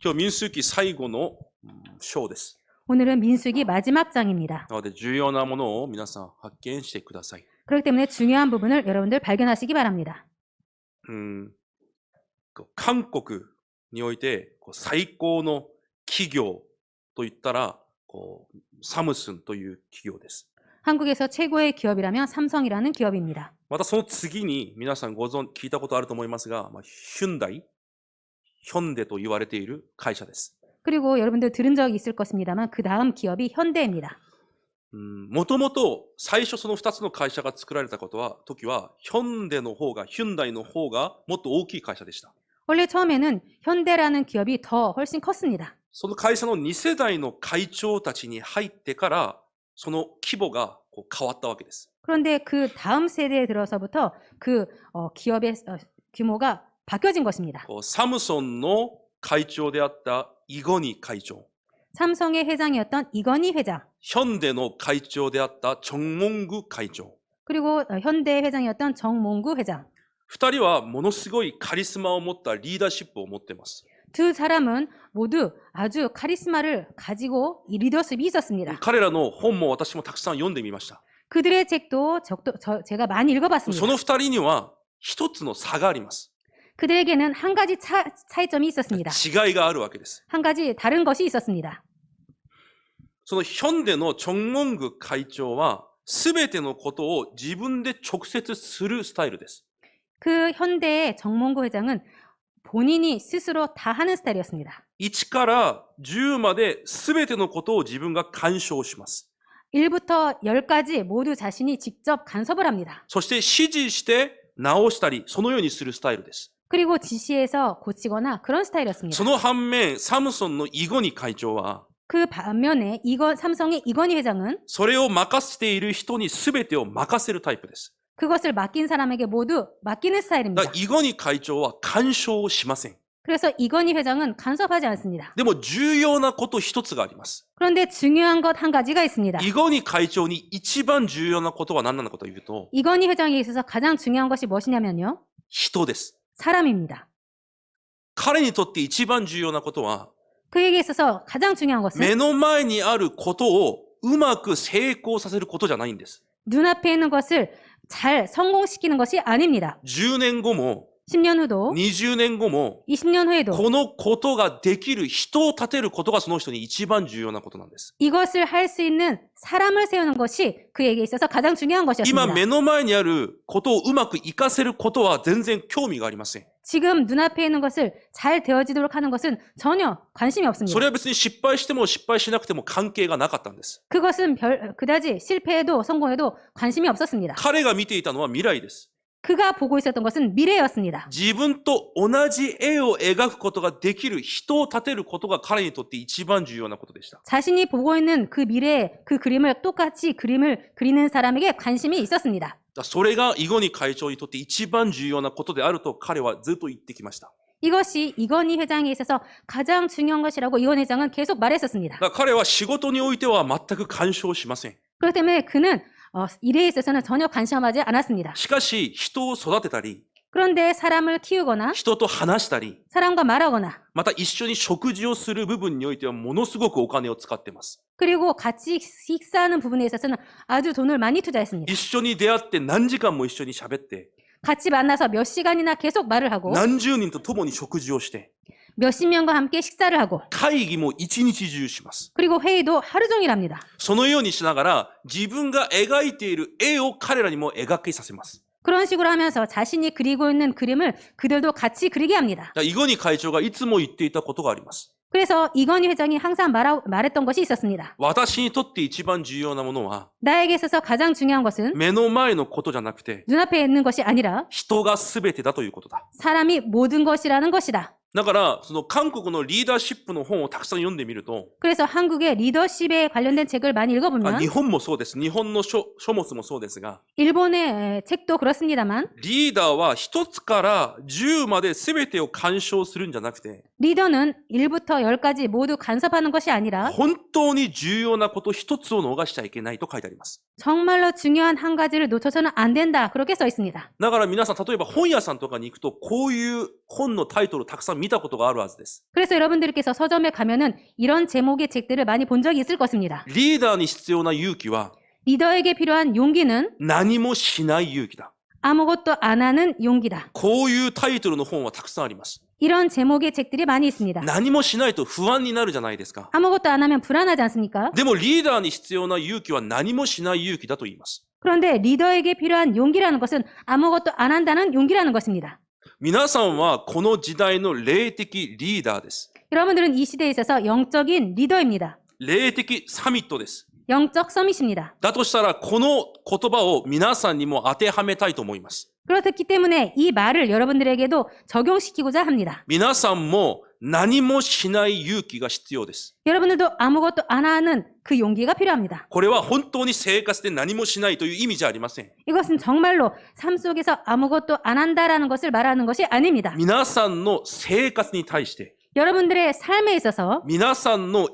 今日民数記最後の章です。 오늘은 민수기 마지막 장입니다. なので重要なものを皆さん発見してください。 그렇기 때문에 중요한 부분을 여러분들 발견하시기 바랍니다. 韓国において最高の企業といったらサムスンという企業です。 한국에서 최고의 기업이라면 삼성이라는 기업입니다. またその次に皆さん聞いたことあると思いますが、ヒュンダイ、ヒョンデと言われている会社です。 그리고 여러분들 들은 적이 있을 것입니다만 그 다음 기업이 현대입니다. もともと最初その2つの会社が作られた時はヒョンデの方がヒュンダイの方がもっと大きい会社でした。 원래 처음에는 현대라는 기업이 더 훨씬 컸습니다. その会社の2世代の会長たちに入ってからその規模が変わったわけです。 그런데 그 다음 세대에 들어서부터 그 기업의 규모가 바뀌어진 것입니다. サムソンの会長であったイゴニ会長、 삼성의 회장이었던 이건희 회장, ヒョンデの会長であったチョンモング会長、 그리고 현대 회장이었던 정몽구 회장. 2人はものすごいカリスマを持ったリーダーシップを持っています。 두 사람은 모두 아주 카리스마를 가지고 이 리더십이 있었습니다. 彼らの本も私もたくさん読んでみました。 그들의 책도 제가 많이 읽어봤습니다. その2人には一つの差があります。 그들에게는 한 가지 차이점이 있었습니다. 違いがあるわけです。 한 가지 다른 것이 있었습니다. そのヒョンデのチョンモング会長は全てのことを自分で直接するスタイルです。 그 현대의 정몽구 회장은 본인이 스스로 다 하는 스타일이었습니다. 1から10まで全てのことを自分が干渉します。 1부터 10까지 모두 자신이 직접 간섭을 합니다. そして指示して直したりそのようにするスタイルです。 그리고 지시해서 고치거나 그런 스타일이었습니다. その反面サムソンのイゴニ会長は 그 반면에 삼성의 이건희 회장은 それを任せている人に全てを任せるタイプです。 그것을 맡긴 사람에게 모두 맡기는 だ 스타일입니다. からイゴニ会長は干渉をしません。 그래서 이건희 회장은 간섭하지 않습니다. でも重要なこと一つがあります。 그런데 중요한 것 한 가지가 있습니다. イゴニ会長に一番重要なことは何なのかというと、 이건희 회장에 있어서 가장 중요한 것이 무엇이냐면요. 人です。 사람입니다. 彼にとって一番重要なことは、 그에게 있어서 가장 중요한 것은 目の前にあることをうまく成功させることじゃないんです。 눈앞에 있는 것을 잘 성공시키는 것이 아닙니다. 10年後も 10년 후도 20年後も 20년 후에도 このことができる人を立てることがその人に一番重要なことなんです。 이것을 할 수 있는 사람을 세우는 것이 그에게 있어서 가장 중요한 今 것이었습니다. 目の前にあることをうまく活かせることは全然興味がありません。 지금 눈앞에 있는 것을 잘 되어지도록 하는 것은 전혀 관심이 そ 없습니다. れは別に失敗しても失敗しなくても関係がなかったんです。 그것은 그다지 실패해도 성공해도 관심이 없었습니다. 彼が見ていたのは未来です。 그가 보고 있었던 것은 미래였습니다. 自分と同じ絵を描くことができる人を立てることが彼にとって一番重要なことでした。 자신이 보고 있는 그 미래의 그 그림을 똑같이 그림을 그리는 사람에게 관심이 있었습니다. それがイゴニ会長にとって一番重要なことであると彼はずっと言ってきました。 이것이 이건희 회장에 있어서 가장 중요한 것이라고 이건희 회장은 계속 말했었습니다. だから彼は仕事においては全く干渉しません。 그렇기 때문에 그는 일에 있어서는 전혀 관심하지 않았습니다. しかし人を育てたり、 그런데 사람을 키우거나 人と話したり、 사람과 말하거나 また一緒に食事をする部分においてはものすごくお金を使っています。 그리고 같이 식사하는 부분에 있어서는 아주 돈을 많이 투자했습니다. 一緒に出会って何時間も一緒に喋って、 같이 만나서 몇 시간이나 계속 말을 하고 何十人と共に食事をして、 몇십 명과 함께 식사를 하고 会議も一日中します。 그리고 회의도 하루 종일 합니다. そのようにしながら自分が描いている絵を彼らにも描きさせます。 그런 식으로 하면서 자신이 그리고 있는 그림을 그들도 같이 그리게 합니다. イゴニ会長がいつも言っていたことがあります。 그래서 이건희 회장이 항상 말했던 것이 있었습니다. 私にとって一番重要なものは 나에게 있어서 가장 중요한 것은 目の前のことじゃなくて 눈앞에 있는 것이 아니라 人が全てだということだ。 사람이 모든 것이라는 것이다. だからその韓国のリーダーシップの本をたくさん読んでみると、 그래서 한국의 리더십에 관련된 책을 많이 읽어보면 日本もそうです。日本の書物もそうですが、 일본의 책도 그렇습니다만 リーダーは1つから10まで全てを干渉するんじゃなくて、 리더는 1부터 10까지 모두 간섭하는 것이 아니라 本当に重要なこと一つを逃しちゃいけないと書いてあります。 정말로 중요한 한 가지를 놓쳐서는 안 된다. 그렇게 써 있습니다. だから皆さん、例えば本屋さんとかに行くと、こういう本のタイトルをたくさん見たことがあるはずです。 그래서 여러분들께서 서점에 가면은 이런 제목의 책들을 많이 본 적이 있을 것입니다. リーダーに必要な勇気は 리더에게 필요한 용기는 何もしない勇気だ。 아무것도 안 하는 용기다. こういうタイトルの本はたくさんあります。 이런 제목의 책들이 많이 있습니다. 何もしないと不安になるじゃないですか。 아무것도 안 하면 불안하지 않습니까? でもリーダーに必要な勇気は何もしない勇気だと言います。 그런데 리더에게 필요한 용기라는 것은 아무것도 안 한다는 용기라는 것입니다. 皆さんはこの時代の霊的リーダーです。 여러분들은 이 시대에 있어서 영적인 리더입니다. 霊的サミットです。 영적 서밋입니다. だとしたらこの言葉を皆さんにも当てはめたいと思います。 그렇기 때문에 이 말을 여러분들에게도 적용시키고자 합니다. 皆さんも何もしない勇気が必要です。 여러분들도 아무것도 안 하는 그 용기가 필요합니다. これは本当に生活で何もしないという意味じゃありません。 이것은 정말로 삶 속에서 아무것도 안 한다라는 것을 말하는 것이 아닙니다. 皆さんの生活に対して、 여러분들의 삶에 있어서 皆さんの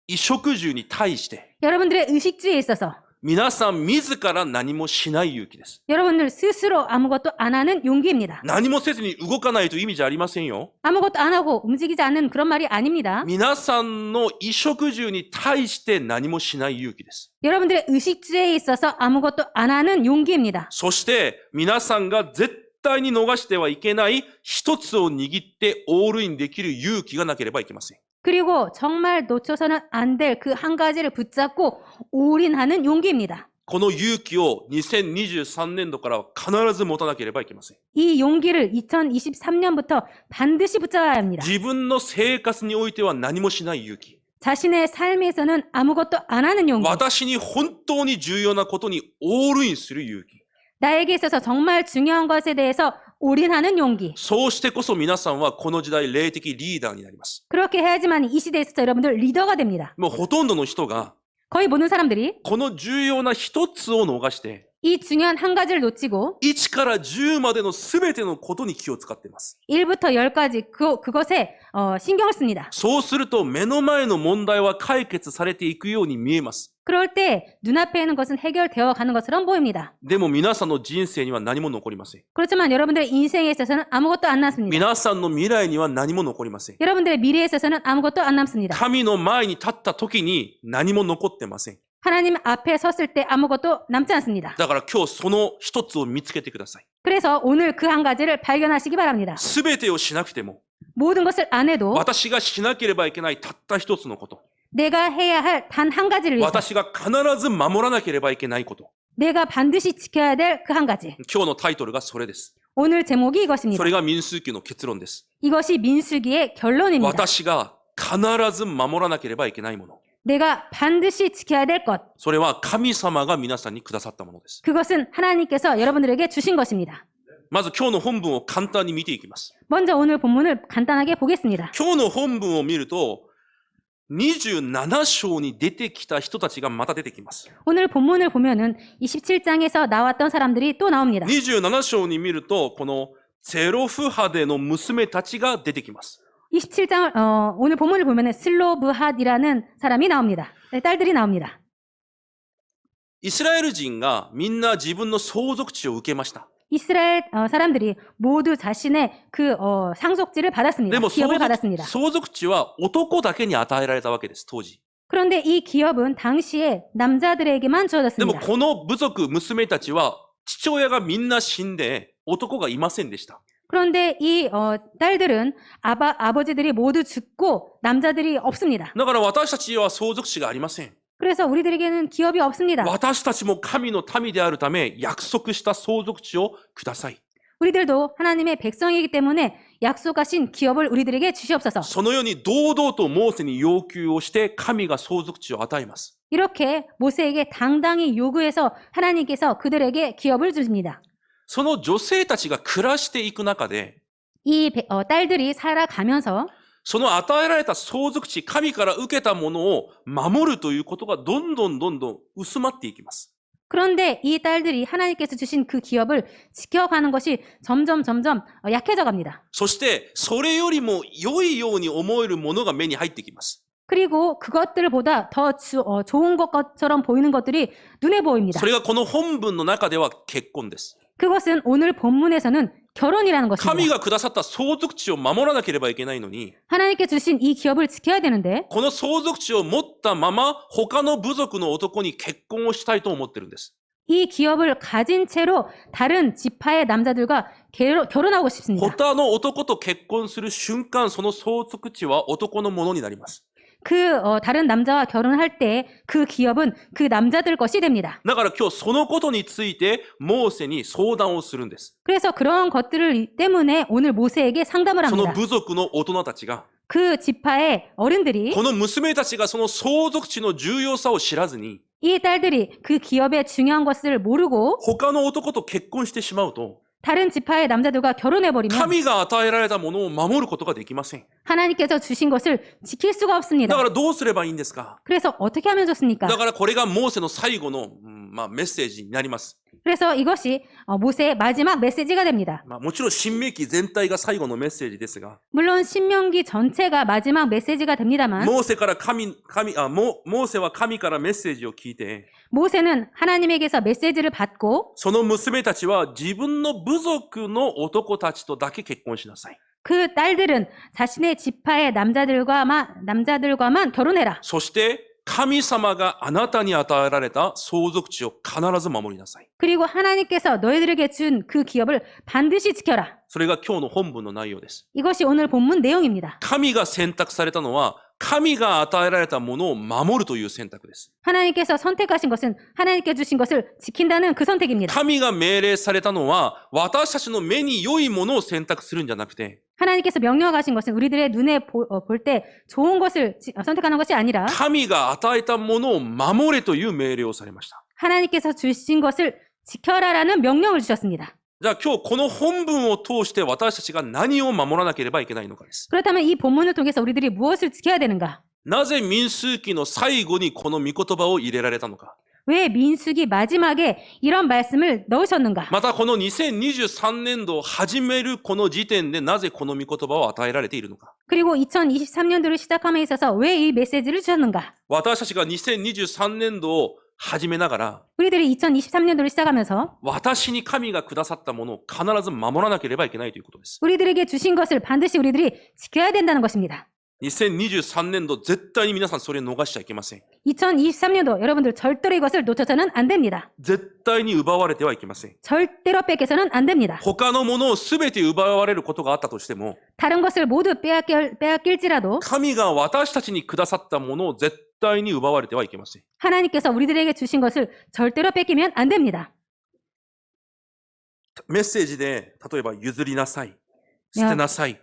衣食住に対して、 여러분들의 의식주에 있어서 皆さん自ら何もしない勇気です。 여러분들 스스로 아무것도 안 하는 용기입니다. 何もせずに動かないという意味じゃありませんよ。 아무것도 안 하고 움직이지 않는 그런 말이 아닙니다. 皆さんの衣食住に対して何もしない勇気です。 여러분들의 의식주에 있어서 아무것도 안 하는 용기입니다. そして皆さんが絶対に逃してはいけない一つを握ってオールインできる勇気がなければいけません。 그리고 정말 놓쳐서는 안 될 그 한 가지를 붙잡고 올인하는 용기입니다. この勇気を2023年度からは必ず持たなければいけません。 이 용기를 2023년부터 반드시 붙잡아야 합니다. 自分の生活においては何もしない勇気。 자신의 삶에서는 아무것도 안 하는 용기. 私に本当に重要なことにオールインする勇気。 나에게 있어서 정말 중요한 것에 대해서 올인하는 용기. そうしてこそ皆さんはこの時代霊的リーダーになります。 그렇게 해야지만 이 시대에 있어서 여러분들 리더가 됩니다. もうほとんどの人が 거의 모든 사람들이 この重要な一つを逃して 이 중요한 한 가지를 놓치고 1から10までの全てのことに気を使っています。 1부터 10까지 그것에 신경을 씁니다. そうすると目の前の問題は解決されていくように見えます。 그럴 때 눈앞에 있는 것은 해결되어 가는 것처럼 보입니다. でも皆さんの人生には何も残りません。 그렇지만 여러분들의 인생에 있어서는 아무것도 안 남습니다. 皆さんの未来には何も残りません。 여러분들의 미래에 있어서는 아무것도 안 남습니다. 神の前に立った時に何も残ってません。 하나님 앞에 섰을 때 아무것도 남지 않습니다. だから今日その一つを見つけてください。 그래서 오늘 그 한 가지를 발견하시기 바랍니다. 全てをしなくても 모든 것을 안 해도 私がしなければいけないたった一つのこと。 내가 해야 할 단 한 가지를 위해서 私が必ず守らなければいけないこと。 내가 반드시 지켜야 될 그 한 가지. 今日のタイトルがそれです。 오늘 제목이 そ 이것입니다. れが民数記の結論です。 이것이 민수기의 결론입니다. 私が必ず守らなければいけないもの。 내가 반드시 지켜야 될 것. それは神様が皆さんにくださったものです。 그것은 하나님께서 여러분들에게 주신 것입니다. まず今日の本文を簡単に見ていきます。 먼저 오늘 본문을 간단하게 보겠습니다. 今日の本文を見ると、27章に出てきた人たちがまた出てきます。 오늘 본문을 보면은 27장에서 나왔던 사람들이 또 나옵니다. 27章に見ると、このゼロフハデの娘たちが出てきます。 27장을 오늘 본문을 보면은 슬로브핫이라는 사람이 나옵니다. 네, 딸들이 나옵니다. イスラエル人がみんな自分の相続地を受けました。 이스라엘 사람들이 모두 자신의 그 상속지를 받았습니다. でも 기업을 받았습니다. 相続地は男だけに与えられたわけです、当時。 그런데 이 기업은 당시에 남자들에게만 でも 주어졌습니다. この部族、娘たちは父親がみんな死んで男がいませんでした。 그런데 이 딸들은 아버지들이 모두 죽고 남자들이 없습니다. だから私たちは相続地がありません。 그래서 우리들에게는 기업이 없습니다. 私たちも神の民であるため約束した相続地をください。 우리들도 하나님의 백성이기 때문에 약속하신 기업을 우리들에게 주시옵소서. そのように堂々とモーセに要求をして神が相続地を与えます。 이렇게 모세에게 당당히 요구해서 하나님께서 그들에게 기업을 주십니다. その女性たちが暮らしていく中で、 이 딸들이 살아가면서 その与えられた相続地、神から受けたものを守るということがどんどん薄まっていきます。 그런데 이 딸들이 하나님께서 주신 그 기업을 지켜가는 것이 점점 약해져 갑니다. そして、それよりも良いように思えるものが目に入ってきます。 그리고 그것들보다 더 좋은 것처럼 보이는 것들이 눈에 보입니다. それがこの本文の中では結婚です。 그것은 오늘 본문에서는 결혼이라는 것입니다. 神がくださった相続地を守らなければいけないのに、 하나님께 주신 이 기업을 지켜야 되는데 この相続地を持ったまま他の部族の男に結婚をしたいと思ってるんです。 이 기업을 가진 채로 다른 지파의 남자들과 결혼하고 싶습니다. 他の男と結婚する瞬間、その相続地は男のものになります。 다른 남자와 결혼할 때 그 기업은 그 남자들 것이 됩니다. だから今日そのことについてモーセに相談をするんです。 그래서 그런 것들을 때문에 오늘 모세에게 상담을 その 합니다. 部族の大人たちが、 그 지파의 어른들이 この娘たちがその相続地の重要さを知らずに、 이 딸들이 그 기업의 중요한 것을 모르고 他の男と結婚してしまうと、 다른 지파의 남자들과 결혼해버리면 神が与えられたものを守ることができません。 하나님께서 주신 것을 지킬 수가 だ 없습니다. からどうすればいいんですか？ 그래서 어떻게 하면 좋습니까? だからこれがモーセの最後の、メッセージになります。 그래서 이것이 모세의 마지막 메시지가 됩니다. もちろん新明記全体が最後のメッセージですが、 물론 신명기 전체가 마지막 메시지가 됩니다만 モーセは神からメッセージを聞いて、 모세는 하나님에게서 메시지를 받고 その娘たちは自分の部族の男たちとだけ結婚しなさい。 그 딸들은 자신의 지파의 남자들과만 결혼해라. そして神様があなたに与えられた相続地を必ず守りなさい。 그리고 하나님께서 너희들에게 준 그 기업을 반드시 지켜라. それが今日の本文の内容です。 이것이 오늘 본문 내용입니다. 神が選択されたのは、神が与えられたものを守るという選択です。 하나님께서 선택하신 것은 하나님께 주신 것을 지킨다는 그 선택입니다. 神が命令されたのは、私たちの目に良いものを選択するんじゃなくて、 하나님께서 명령하신 것은 우리들의 눈에 볼 때 좋은 것을 선택하는 것이 아니라 神が与えたものを守れという命令をされました。 하나님께서 주신 것을 지켜라라는 명령을 주셨습니다. じゃあ今日この本文を通して私たちが何を守らなければいけないのかです。 그렇다면 이 본문을 통해서 우리들이 무엇을 지켜야 되는가? なぜ民数記の最後にこの御言葉を入れられたのか。 왜 민수기 마지막에 이런 말씀을 넣으셨는가? またこの2023年度を始めるこの時点でなぜこの御言葉を与えられているのか。 그리고 2023년도를 시작함에 있어서 왜 이 메시지를 주셨는가? 私たちが2023年度を始めながら、 우리들이 2023년도를 시작하면서 私に神がくださったものを必ず守らなければいけないということです。 우리들에게 주신 것을 반드시 우리들이 지켜야 된다는 것입니다. 2023年度絶対に皆さんそれを逃しちゃいけません。 2023년도 여러분들 절대로 이것을 놓쳐서는 안 됩니다. 絶対に奪われてはいけません。 절대로 뺏겨서는 안 됩니다. 他のものを全て奪われることがあったとしても、 다른 것을 모두 빼앗길지라도 神が私たちにくださったものを絶対に奪われてはいけません。 하나님께서 우리들에게 주신 것을 절대로 뺏기면 안 됩니다. メッセージで例えば譲りなさい、捨てなさい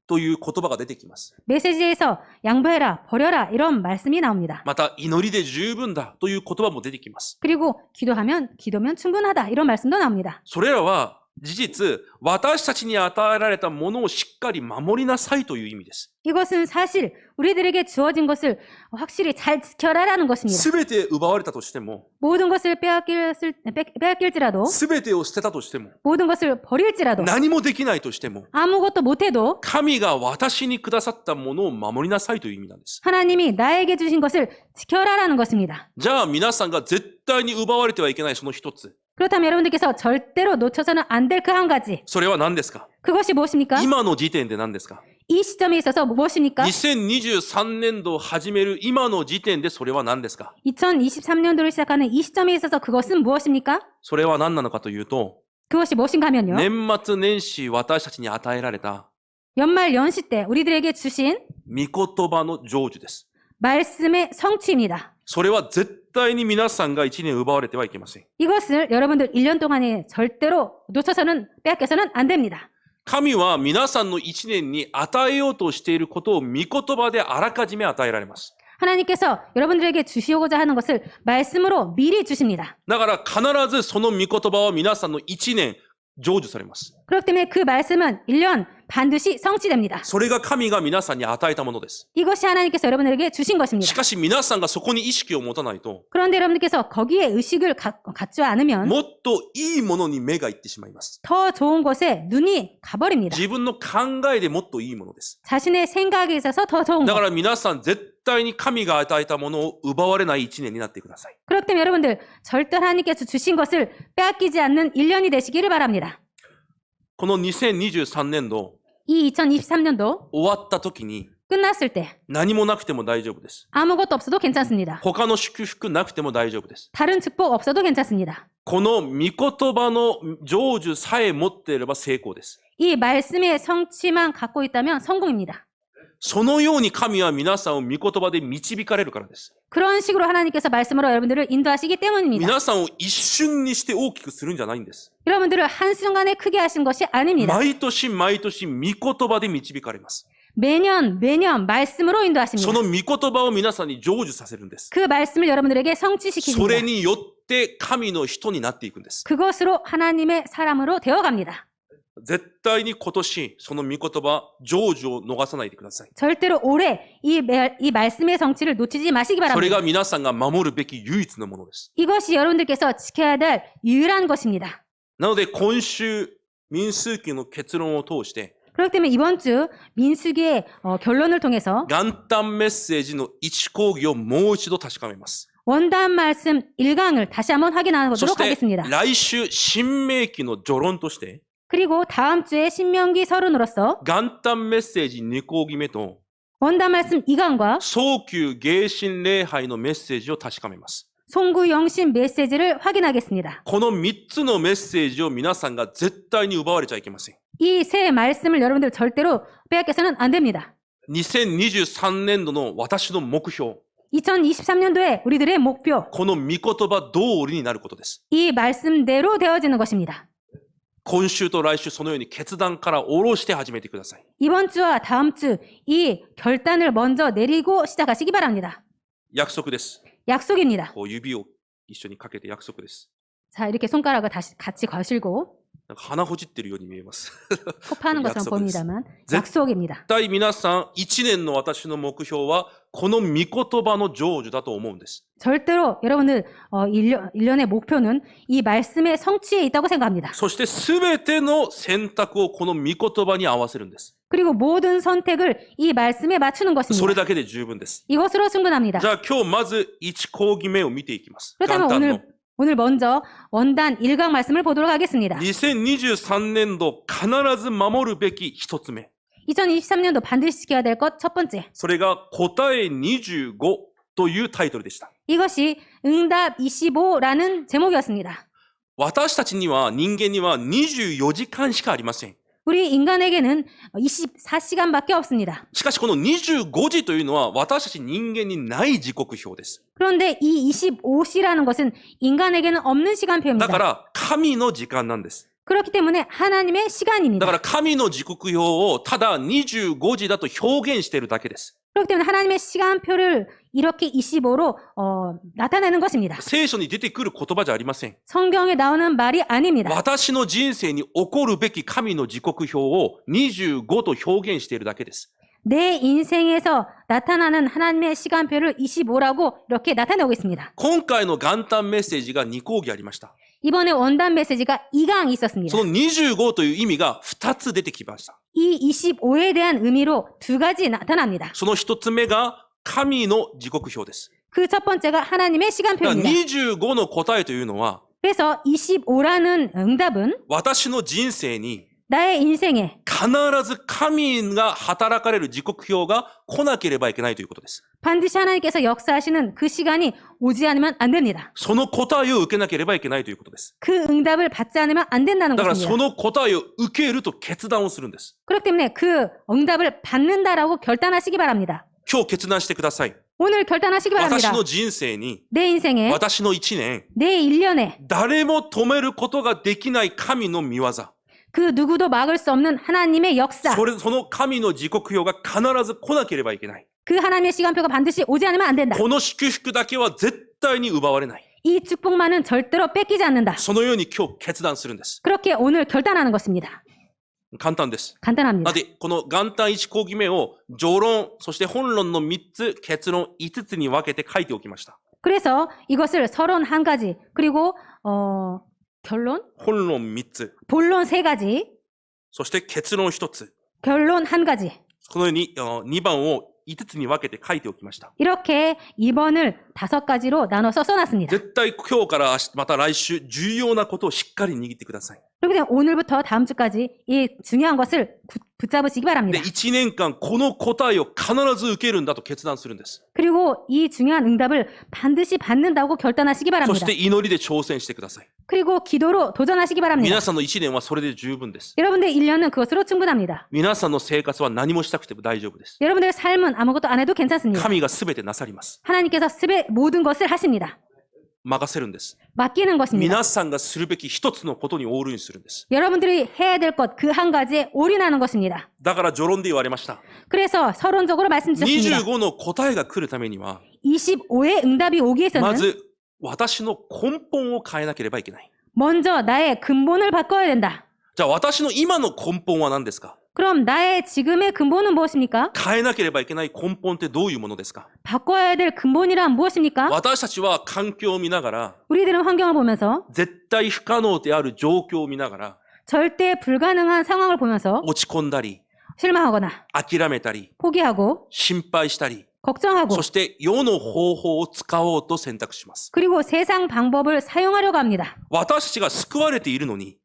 という言葉が出てきます。 메시지에서 양보해라, 버려라 이런 말씀이 나옵니다. また祈りで十分だという言葉も出てきます。 그리고 기도면 충분하다 이런 말씀도 나옵니다. それらは事実、私たちに与えられたものをしっかり守りなさいという意味です。 이것은 사실 우리들에게 주어진 것을 확실히 잘 지켜라라는 것입니다. すべて奪われたとしても、 모든 것을 빼앗길지라도 すべてを捨てたとしても、 모든 것을 버릴지라도 何もできないとしても、 아무것도 못해도 神が私にくださったものを守りなさいという意味なんです。 하나님이 나에게 주신 것을 지켜라라는 것입니다. じゃあ皆さんが絶対に奪われてはいけないその一つ。 그렇다면 여러분들께서 절대로 놓쳐서는 안 될 그 한 가지. それは何ですか？ 그것이 무엇입니까? 今の時点で何ですか？ 이 시점에 있어서 무엇입니까? 2023年度を始める今の時点でそれは何ですか？ 2023년도를 시작하는 이 시점에 있어서 그것은 무엇입니까? それは何なのかというと、 그것이 무엇인가 하면요. 年末年始私たちに与えられた 연말 연시 때 우리들에게 주신 御言葉の成就です。 말씀의 성취입니다. それは絶対に皆さんが1年奪われてはいけません。 이것을 여러분들 1년 동안에 절대로 놓쳐서는 빼앗겨서는 안 됩니다. 神は皆さんの1年に与えようとしていることを御言葉であらかじめ与えられます。 하나님께서 여러분들에게 주시고자 하는 것을 말씀으로 미리 주십니다. だから必ずその御言葉は皆さんの1年成就されます。 그렇기 때문에 그 말씀은 1년 반드시 성취됩니다. それが神が皆さんに与えたものです。 이것이 하나님께서 여러분들에게 주신 し 것입니다. かし皆さんがそこに意識を持たないと、 그런데 여러분들께서 거기에 의식을 갖지 않으면 もっといいものに目がいってしまいます。 더 좋은 것에 눈이 가버립니다. 自分の考えでもっといいものです。 자신의 생각에 있어서 더 좋은 だか 것. ら皆さん絶対に神が与えたものを奪われない1年になってください。 그렇기 때문에 여러분들 절대 하나님께서 주신 것을 빼앗기지 않는 1년이 되시기를 바랍니다. この2023年度 이 2023년도 終わった時に 끝났을 때 何もなくても大丈夫です。 아무것도 없어도 괜찮습니다. 他の祝福なくても大丈夫です。 다른 축복 없어도 괜찮습니다. この御言葉の成就さえ持っていれば成功です。 이 말씀의 성취만 갖고 있다면 성공입니다. そのように神は皆さんを御言葉で導かれるからです。 그런 식으로 하나님께서 말씀으로 여러분들을 인도하시기 때문입니다. 皆さんを一瞬にして大きくするんじゃないんです。 여러분들을 한순간에 크게 하신 것이 아닙니다. 毎年毎年御言葉で導かれます。 매년 말씀으로 そ 인도하십니다. の御言葉を皆さんに成就させるんです。 그 말씀을 여러분들에게 それ 성취시키십니다. によって神の人になっていくんです。 그것으로 하나님의 사람으로 되어갑니다. 絶対に今年その御言葉成就を逃さないでください。 절대로 올해 이 말씀의 성취를 놓치지 마시기 それ 바랍니다. が皆さんが守るべき唯一のものです。 이것이 여러분들께서 지켜야 될 유일한 것입니다. なので今週民数記の結論を通して 그렇기 때문에 이번 주 민수기의 결론을 통해서 元旦メッセージの一講義をもう一度確かめます。 원단 말씀 1강을 다시 한번 そ 확인하도록 して 하겠습니다. 来週新明記の序論として 그리고 다음 주에 신명기 서론으로서 元旦メッセージ2講義目と 원단 말씀 2강과 早急迎神礼拝のメッセージを確かめます。 송구 영신 메시지를 확인하겠습니다. この3つのメッセージを皆さんが絶対に奪われちゃいけません。 이 세 말씀을 여러분들 절대로 빼앗겨서는 안 됩니다. 2023年度の私の目標、 2023년도에 우리들의 목표, この御言葉通りになることです。 이 말씀대로 되어지는 것입니다. 今週と来週そのように決断から下ろして始めてください。 이번 주와 다음 주 이 결단을 먼저 내리고 시작하시기 바랍니다. 約束です。 약속입니다. こう指を一緒にかけて約束です。 자, 이렇게 손가락을 다시 같이 거실고 なんか鼻ほじってるように見えます。 코 파는 것처럼 약속입니다. 보입니다만 제- 약속입니다. 絶対皆さん、1年の私の目標は、この御言葉の成就だと思うんです。 절대로 여러분들 1년의 목표는 이 말씀의 성취에 있다고 생각합니다. そして全ての選択をこの御言葉に合わせるんです。 그리고 모든 선택을 이 말씀에 맞추는 それ 것입니다. だけで十分です。 이것으로 충분합니다. じゃあ今日まず1講義目を見ていきます。 그렇다면 元旦の 오늘 먼저 원단 1강 말씀을 보도록 하겠습니다. 2023年度必ず守るべき一つ目。 2023년도 반드시 지켜야 될 것 첫 번째. それが答え25というタイトルでした。 이것이 응답 25라는 제목이었습니다. 私たちには、人間には24時間しかありません。 우리 인간에게는 24시간밖에 없습니다. しかしこの25時というのは私たち人間にない時刻表です。 그런데 이 25시라는 것은 인간에게는 없는 だ 시간표입니다. から神の時間なんです。 그렇기 때문에 하나님의 だ 시간입니다. から神の時刻表をただ25時だと表現しているだけです。 그렇기 때문에 하나님의 시간표를 이렇게 25로 나타내는 것입니다. 聖書に出てくる言葉じゃありません。 성경에 나오는 말이 아닙니다. 私の人生に起こるべき神の時刻表を25と表現しているだけです。 내 인생에서 나타나는 하나님의 시간표를 25라고 이렇게 나타내고 있습니다. 今回の元旦メッセージが2講義ありました。 이번에 원단 메시지가 2강이 있었습니다. その25という意味が2つ出てきました。 이 25에 대한 의미로 두 가지 나타납니다. その1つ目が神の時刻表です。 그 첫 번째가 하나님의 だから 시간표입니다. 25の答えというのは 그래서 25라는 응답은 私の人生に 나의 인생에 必ず神が働かれる時刻表が来なければいけないということです。 반드시 하나님께서 역사하시는 그 시간이 오지 않으면 안 됩니다. その答えを受けなければいけないということです。 그 응답을 받지 않으면 안 된다는 だからそ 것입니다. の答えを受けると決断をするんです。 그렇기 때문에 그 응답을 받는다라고 결단하시기 바랍니다. 今日決断してください。 오늘 결단하시기 私 바랍니다. の人生に、 내 인생에 私の1年、 내 1년에 誰も止めることができない神の御業。 그 누구도 막을 수 없는 하나님의 역사 その神の時刻表が必ず来なければいけない。 그 하나님의 시간표가 반드시 오지 않으면 안 된다. この祝福だけは絶対に奪われない。 이 축복만은 절대로 뺏기지 않는다. そのように今日決断するんです。 그렇게 오늘 결단하는 것입니다. 簡単です。 간단합니다. で、この元旦1講義目を序論、そして本論の3つ、結論5つに分けて書いておきました。 그래서 이것을 서론 한 가지 그리고 결론, 本論3つ、 본론 세 가지, そして結論1つ。 결론 한 가지. このように2番を5つに分けて書いておきました。 이렇게 2번을 5가지로 나눠서 써놨습니다. 絶対今日からまた来週重要なことをしっかり握ってください。 그리고 오늘부터 다음 주까지 이 중요한 것을 붙잡으시기 で、 바랍니다. 1年間この答えを必ず受けるんだと決断するんです。 그리고 이 중요한 응답을 반드시 받는다고 결단하시기 そ 바랍니다. して祈りで挑戦してください。 그리고 기도로 도전하시기 바랍니다. 皆さんの1年はそれで十分です。 여러분들의 1년은 그것으로 충분합니다. 皆さんの生活は何もしたくても大丈夫です。 여러분들의 삶은 아무것도 안 해도 괜찮습니다. 神が全てなさります。 하나님께서 모든 것을 하십니다. 任せるんです。 맡기는 것입니다. 皆さんがするべき一つのことにオールインするんです。 여러분들이 해야 될 것 그 한 가지에 올인하는 것입니다. だから序論で言われました。 그래서 서론적으로 말씀 주셨습니다. 25の答えが来るためには、 25의 응답이 오기 ま 위해서는 ず私の根本を変えなければいけない。 먼저 나의 근본을 바꿔야 된다. じゃあ私の今の根本は何ですか？ 그럼 나의 지금의 근본은 무엇입니까? 変えなければいけない根本ってどういうものですか？ 바꿔야 될 근본이란 무엇입니까? 私たちは環境を見ながら、 우리들은 환경을 보면서 絶対不可能である状況を見ながら、 절대 불가능한 상황을 보면서 落ち込んだり、 실망하거나 諦めたり、 포기하고 心配したり、 걱정하고 そして世の方法を使おうと選択します。 그리고 세상 방법을 사용하려고 합니다. 私たちが救われているのに、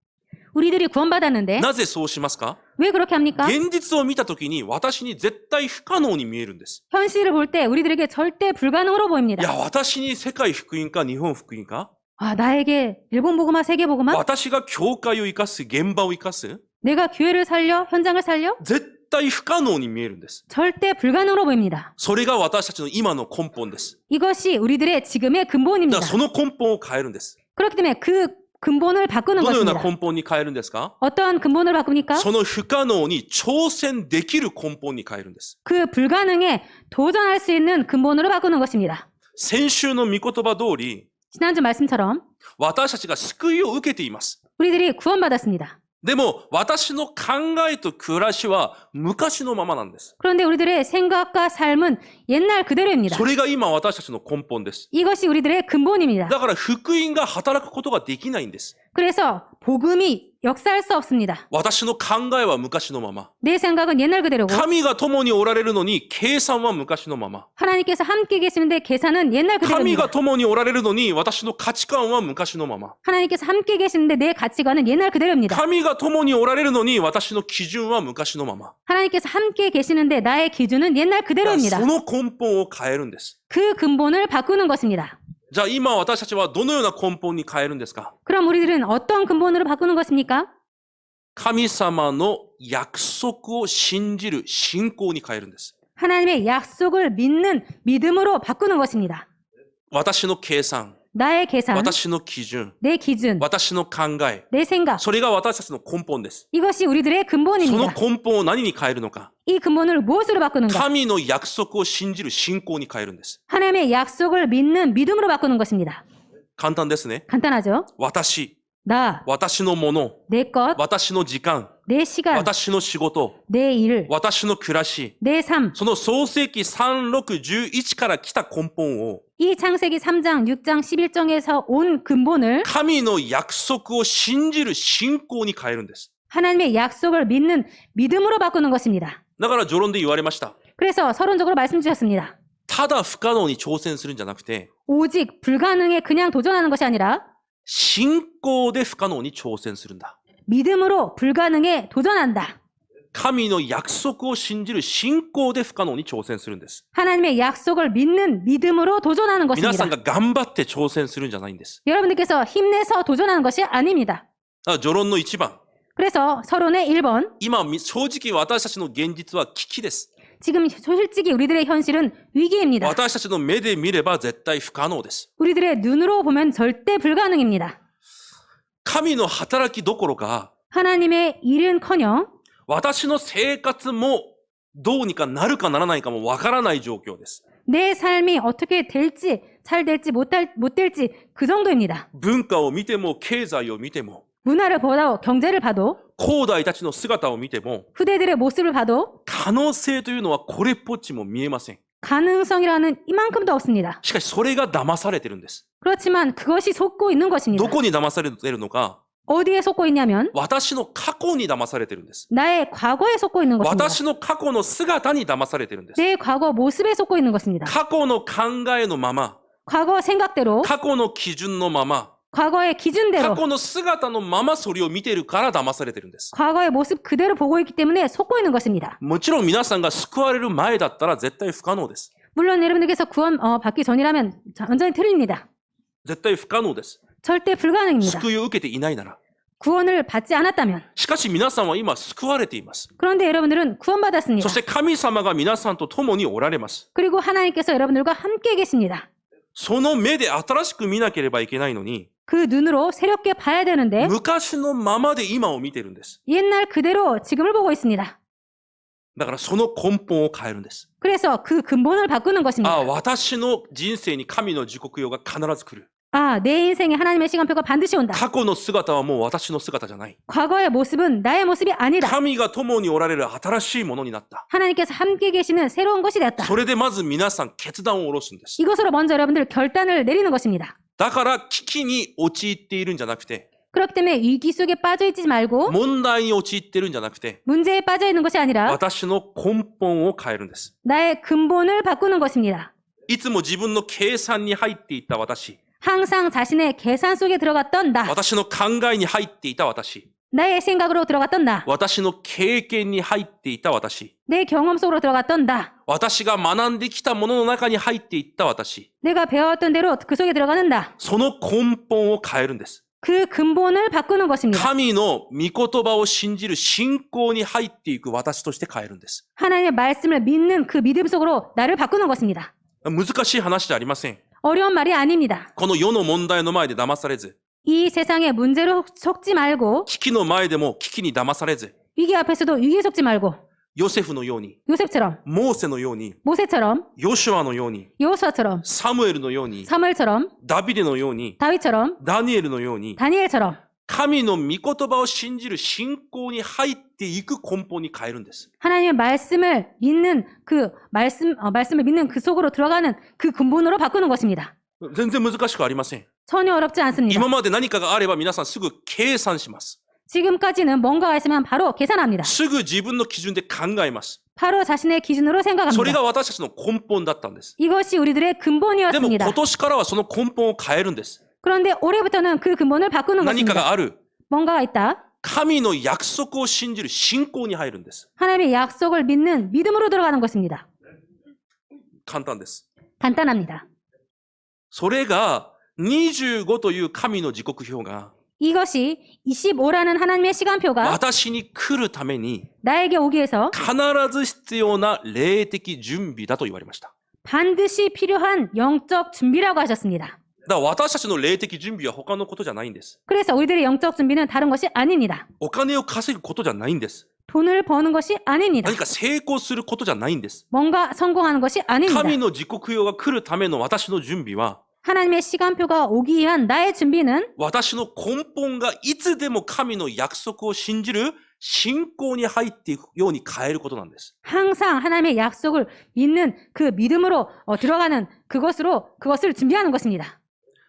우리들이 구원받았는데 なぜそうしますか？ 왜 그렇게 합니까? 現実を見たときに私に絶対不可能に見えるんです。 현실을 볼 때 우리들에게 절대 불가능으로 い 보입니다. や、私に世界福音か日本福音か 아, 나에게 일본 복음화, 세계 복음화? 私が教会を生かす、現場を生かす 내가 교회를 살려? 현장을 살려? 絶対不可能に見えるんです。 절대 불가능으로 보입니다. それが私たちの今の根本です。 이것이 우리들의 지금의 だ 근본입니다. からその根本を変えるんです。 그렇기 때문에 그 근본을 바꾸는 どのような 것입니다. 根本に変えるんですか？ 어떠한 근본을 바꿉니까? その不可能に挑戦できる根本に変えるんです。 그 불가능에 도전할 수 있는 근본으로 바꾸는 것입니다. 先週の御言葉通り、 지난주 말씀처럼 私たちが救いを受けています。 우리들이 구원받았습니다. でも、私の考えと暮らしは昔のままなんです。 그런데 우리들의 생각과 삶은 옛날 그대로입니다. それが今私たちの根本です。 이것이 우리들의 근본입니다. だから福音が働くことができないんです。 그래서 복음이 역사할 수 없습니다. 私の考えは昔のまま。 내 생각은 옛날 그대로고 神が共におられるのに計算は昔のまま。 하나님께서 함께 계시는데 계산은 옛날 神 그대로입니다. が共におられるのに私の価値観は昔のまま。 하나님께서 함께 계시는데 내 가치관은 옛날 그대로입니다. 神が共におられるのに私の基準は昔のまま。 하나님께서 함께 계시는데 나의 기준은 옛날 だから 그대로입니다. その根本を変えるんです。 그 근본을 바꾸는 것입니다. じゃあ今私たちはどのような根本に変えるんですか？ 그럼 우리들은 어떤 근본으로 바꾸는 것입니까? 神様の約束を信じる信仰に変えるんです。 하나님의 약속을 믿는 믿음으로 바꾸는 것입니다. 私の計算、 나의 계산, 私の基準、 내 기준, 私の考え、 내 생각. それが私たちの根本です。 이것이 우리들의 その 근본입니다. 根本を何に変えるのか？ 이 근본을 무엇으로 바꾸는가? 神の約束を信じる信仰に変えるんです。 하나님의 약속을 믿는 믿음으로 바꾸는 것입니다. 簡単ですね。 간단하죠? 私、 나, 私のもの、 내 것, 私の時間、 내 시간, 私の仕事、 내 일, 私の暮らし、 내 삶. その創世記3611から来た根本を 이 창세기 3장, 6장, 11장에서 온 근본을 神の約束を信じる信仰に変えるんです。 하나님의 약속을 믿는 믿음으로 바꾸는 것입니다. だから序論で言われました。 그래서 서론적으로 말씀 주셨습니다. ただ不可能に挑戦するんじゃなくて、 오직 불가능에 그냥 도전하는 것이 아니라 信仰で不可能に挑戦するんだ。 믿음으로 불가능에 도전한다. 神の約束を信じる信仰で不可能に挑戦するんです。 하나님의 약속을 믿는 믿음으로 도전하는 皆 것입니다. さんが頑張って挑戦するんじゃないんです。 여러분들께서 힘내서 도전하는 것이 아닙니다. 序論の1番。 그래서 서론의 1번. 今、正直私たちの現実は危機です。 지금 솔직히 우리들의 현실은 위기입니다. 私たちの目で見れば絶対不可能です。 우리들의 눈으로 보면 절대 불가능입니다. 神の働きどころか、 하나님의 일은커녕 私の生活もどうにかなるかならないかもわからない状況です。 내 삶이 어떻게 될지 잘 될지 못 될지 그 정도입니다. 文化を見ても経済を見ても 문화를 보다 경제를 봐도 後代たちの姿を見ても 후대들의 모습을 봐도 可能性というのはこれっぽっちも見えません。 가능성이라는 이만큼도 없습니다. しかしそれが騙されてるんです。 그렇지만 그것이 속고 있는 ど 것입니다. こに騙されてるのか、 어디에 속고 있냐면 私の過去に騙されてるんです。 나의 과거에 속고 있는 것입니다. 私の過去の姿に騙されてるんです。 내 과거 모습에 속고 있는 것입니다. 過去の考えのまま、 과거 생각대로, 過去の基準のまま、 과거의 過 기준대로, 去の姿のままそれを見てるから騙されてるんです。 과거의 모습 그대로 보고 있기 때문에 속고 있는 것입니다. もちろん皆さんが救われる前だったら絶対不可能です。 물론 여러분들께서 구원 받기 전이라면 완전히 틀립니다. 絶対不可能です。 절대 불가능입니다. 救いを受けていないなら。 구원을 받지 않았다면. しかし皆さんは今救われています。 그런데 여러분들은 구원받았습니다. そして神様が皆さんと共におられます。 그리고 하나님께서 여러분들과 함께 계십니다. その目で新しく見なければいけないのに、 그 눈으로 새롭게 봐야 되는데 昔のままで今を見てるんです。 옛날 그대로 지금을 보고 있습니다. だからその根本を変えるんです。 그래서 그 근본을 바꾸는 あ 것입니다. あ、私の人生に神の時刻表が必ず来る。 아, 내 인생에 하나님의 시간표가 반드시 온다. 過去の姿はもう私の姿じゃない。 과거의 모습은 나의 모습이 아니다. 神が共におられる新しいものになった。 하나님께서 함께 계시는 새로운 것이 되었다. それでまず皆さん決断を下ろすんです。 이것으로 먼저 여러분들 결단을 내리는 것입니다. だから危機に陥っているんじゃなくて、 그렇기 때문에 위기 속에 빠져 있지 말고 問題に陥っているんじゃなくて、 문제에 빠져 있는 것이 아니라 私の根本を変えるんです。 나의 근본을 바꾸는 것입니다. いつも自分の計算に入っていた私、 항상 자신의 계산 속에 들어갔던 나, 私の考えに入っていた私、 나의 생각으로 들어갔던 나, 私の経験に入っていた私、 내 경험 속으로 들어갔던 나, 私が学んできたものの中に入っていった私、 내가 배웠던 대로 그 속에 들어가는 나, その根本を変えるんです。 그 근본을 바꾸는 것입니다. 神の御言葉を信じる信仰に入っていく私として変えるんです。 하나님의 말씀을 믿는 그 믿음 속으로 나를 바꾸는 것입니다. 難しい話じゃありません。 어려운 말이 아닙니다. この世の問題の前で騙されず、 이 세상의 문제로 속지 말고 危機の前でも危機に騙されず、 위기 앞에서도 위기에 속지 말고 ヨセフのように、 요셉처럼, モーセのように、 모세처럼, ヨシュアのように、 여호수아처럼, サムエルのように、 사무엘처럼, ダビデのように、 다윗처럼, ダニエルのように、 다니엘처럼 神の御言葉を信じる信仰に入っていく根本に変えるんです。 하나님의 말씀을 믿는 그 말씀을 믿는 그 속으로 들어가는 그 근본으로 바꾸는 것입니다. 全然難しくありません。 전혀 어렵지 않습니다. 今まで何かがあれば皆さんすぐ計算します。 지금까지는 뭔가가 있으면 바로 계산합니다. すぐ自分の基準で考えます。 바로 자신의 기준으로 それ 생각합니다. が私たちの根本だったんです。 이것이 우리들의 でも 근본이었습니다. 今年からはその根本を変えるんです。 그런데 올해부터는 그 근본을 바꾸는 何か 것입니다. がある。 뭔가가 있다. 神の約束を信じる信仰に入るんです。 하나님의 약속을 믿는 믿음으로 들어가는 것입니다. 簡単です。 간단합니다. それが25という神の時刻表が 이것이 25라는 하나님의 시간표가 私に来るために 나에게 오기 위해서 必ず必要な霊的準備だと言われました。 반드시 필요한 영적 준비라고 하셨습니다. だから私たちの霊的準備は他のことじゃないんです。 그래서 우리들의 영적 준비는 다른 것이 아닙니다. お金を稼ぐことじゃないんです。 돈을 버는 것이 아닙니다. 何か成功することじゃないんです。 뭔가 성공하는 것이 아닙니다. 神の時刻表が来るための私の準備は 하나님의 시간표가 오기 위한 나의 준비는 私の根本がいつでも神の約束を信じる信仰に入っていくように変えることなんです。 항상 하나님의 약속을 믿는 그 믿음으로 들어가는 그것을 준비하는 것입니다.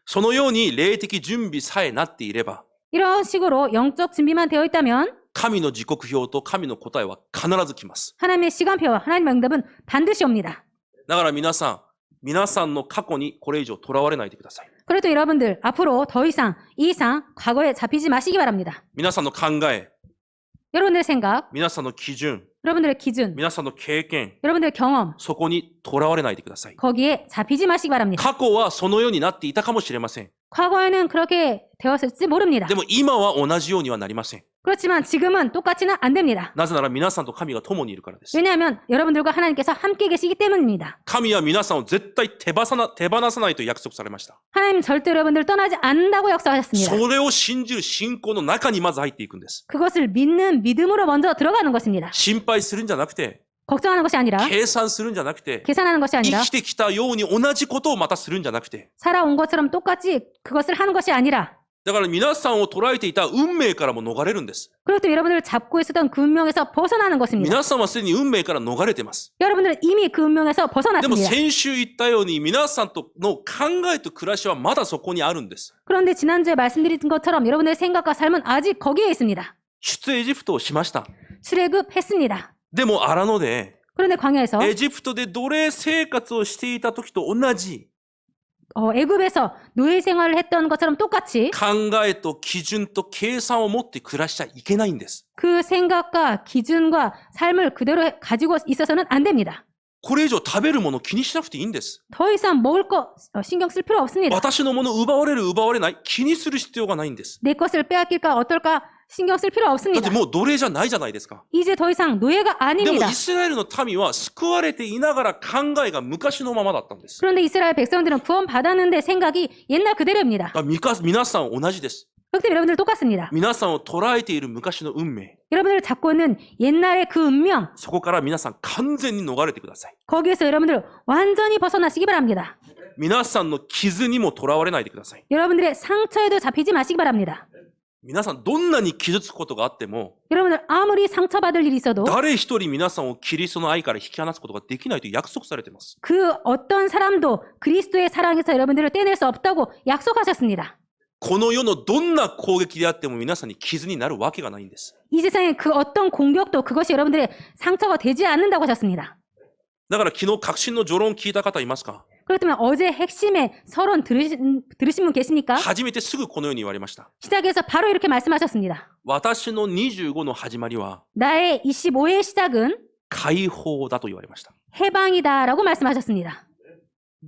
そのように霊的準備さえなっていれば 이런 식으로 영적 준비만 되어 있다면 神の時刻表と神の答えは必ず来ます。 하나님의 시간표와 하나님의 응답은 반드시 옵니다. だから皆さんの過去にこれ以上とらわれないでください。 그래도 여러분들 앞으로 더 이상 이 이상 과거에 잡히지 마시기 바랍니다. 皆さんの考え、 여러분들의 생각, 皆さんの基準、 여러분들의 기준, 皆さんの経験、 여러분들의 경험 そこにとらわれないでください。 거기에 잡히지 마시기 바랍니다. 過去はそのようになっていたかもしれません。 과거에는 그렇게 되었을지 모릅니다. でも今は同じようにはなりません。 그렇지만 지금은 똑같이는 안 됩니다. なぜなら皆さんと神が共にいるからです。 왜냐하면 여러분들과 하나님께서 함께 계시기 때문입니다. 神は皆さんを絶対手放さないと約束されました。 하나님 절대 여러분들 떠나지 않는다고 약속하셨습니다. それを信じる信仰の中にまず入っていくんです。 그것을 믿는 믿음으로 먼저 들어가는 것입니다. 心配するんじゃなくて、 걱정하는 것이 아니라 計算するんじゃなくて、 계산하는 것이 生 아니라 きてきたように同じことをまたするんじゃなくて、 살아온 것처럼 똑같이 그것을 하는 것이 아니라 だから皆さんを捉えていた運命からも逃れるんです。 그렇기 때문에 여러분들을 잡고 있었던 그 운명에서 벗어나는 것입니다. 皆さんはすでに運命から逃れています。 여러분들은 이미 그 운명에서 でも 벗어났습니다. 先週言ったように皆さんとの考えと暮らしはまだそこにあるんです。 그런데 지난주에 말씀드린 것처럼 여러분들의 생각과 삶은 아직 거기에 있습니다. 出エジプトをしました。 출애굽했습니다. でも荒野で 그런데 광야에서 エジプトで奴隷生活をしていた時と同じ 애굽에서 노예 생활을 했던 것처럼 똑같이 考えと基準と計算を持って暮らしちゃいけないんです。 그 생각과 기준과 삶을 그대로 가지고 있어서는 안 됩니다. これ以上食べるもの気にしなくていいんです。 더 이상 먹을 거 신경 쓸 필요 없습니다. 私のもの奪われる奪われない気にする必要がないんです。 내 것을 빼앗길까 어떨까 신경 쓸 필요 だっ 없습니다. てもう奴隷じゃないじゃないですか。 이제 더 이상 노예가 でも 아닙니다. イスラエルの民は救われていながら考えが昔のままだったんです。 그런데 이스라엘 백성들은 구원받았는데 생각이 옛날 그대로입니다. 皆さん同じです。 그렇기 때문에 여러분들 똑같습니다. 皆さんを捉えている昔の運命。 여러분들 잡고 있는 옛날의 그 운명 そこから皆さん完全に逃れてください。 거기에서 여러분들 완전히 벗어나시기 바랍니다. 皆さんの傷にもとらわれないでください。 여러분들의 상처에도 잡히지 마시기 바랍니다. 皆さんどんなに傷つくことがあっても 여러분들 아무리 상처받을 일이 있어도 誰一人皆さんをキリストの愛から引き離すことができないと約束されています。 그 어떤 사람도 그리스도의 사랑에서 여러분들을 떼낼 수 없다고 약속하셨습니다. この世のどんな攻撃であっても皆さんに傷になるわけがないんです。 이 세상의 그 어떤 공격도 그것이 여러분들의 상처가 되지 않는다고 하셨습니다. だから昨日確信の序論聞いた方いますか？ 그렇기 때문에 어제 핵심의 서론 들으신 분 계십니까? 初めてすぐこのように言われました。 시작해서 바로 이렇게 말씀하셨습니다. 私の25の始まりは 나의 25의 시작은 解放だと言われました。 해방이다라고 말씀하셨습니다.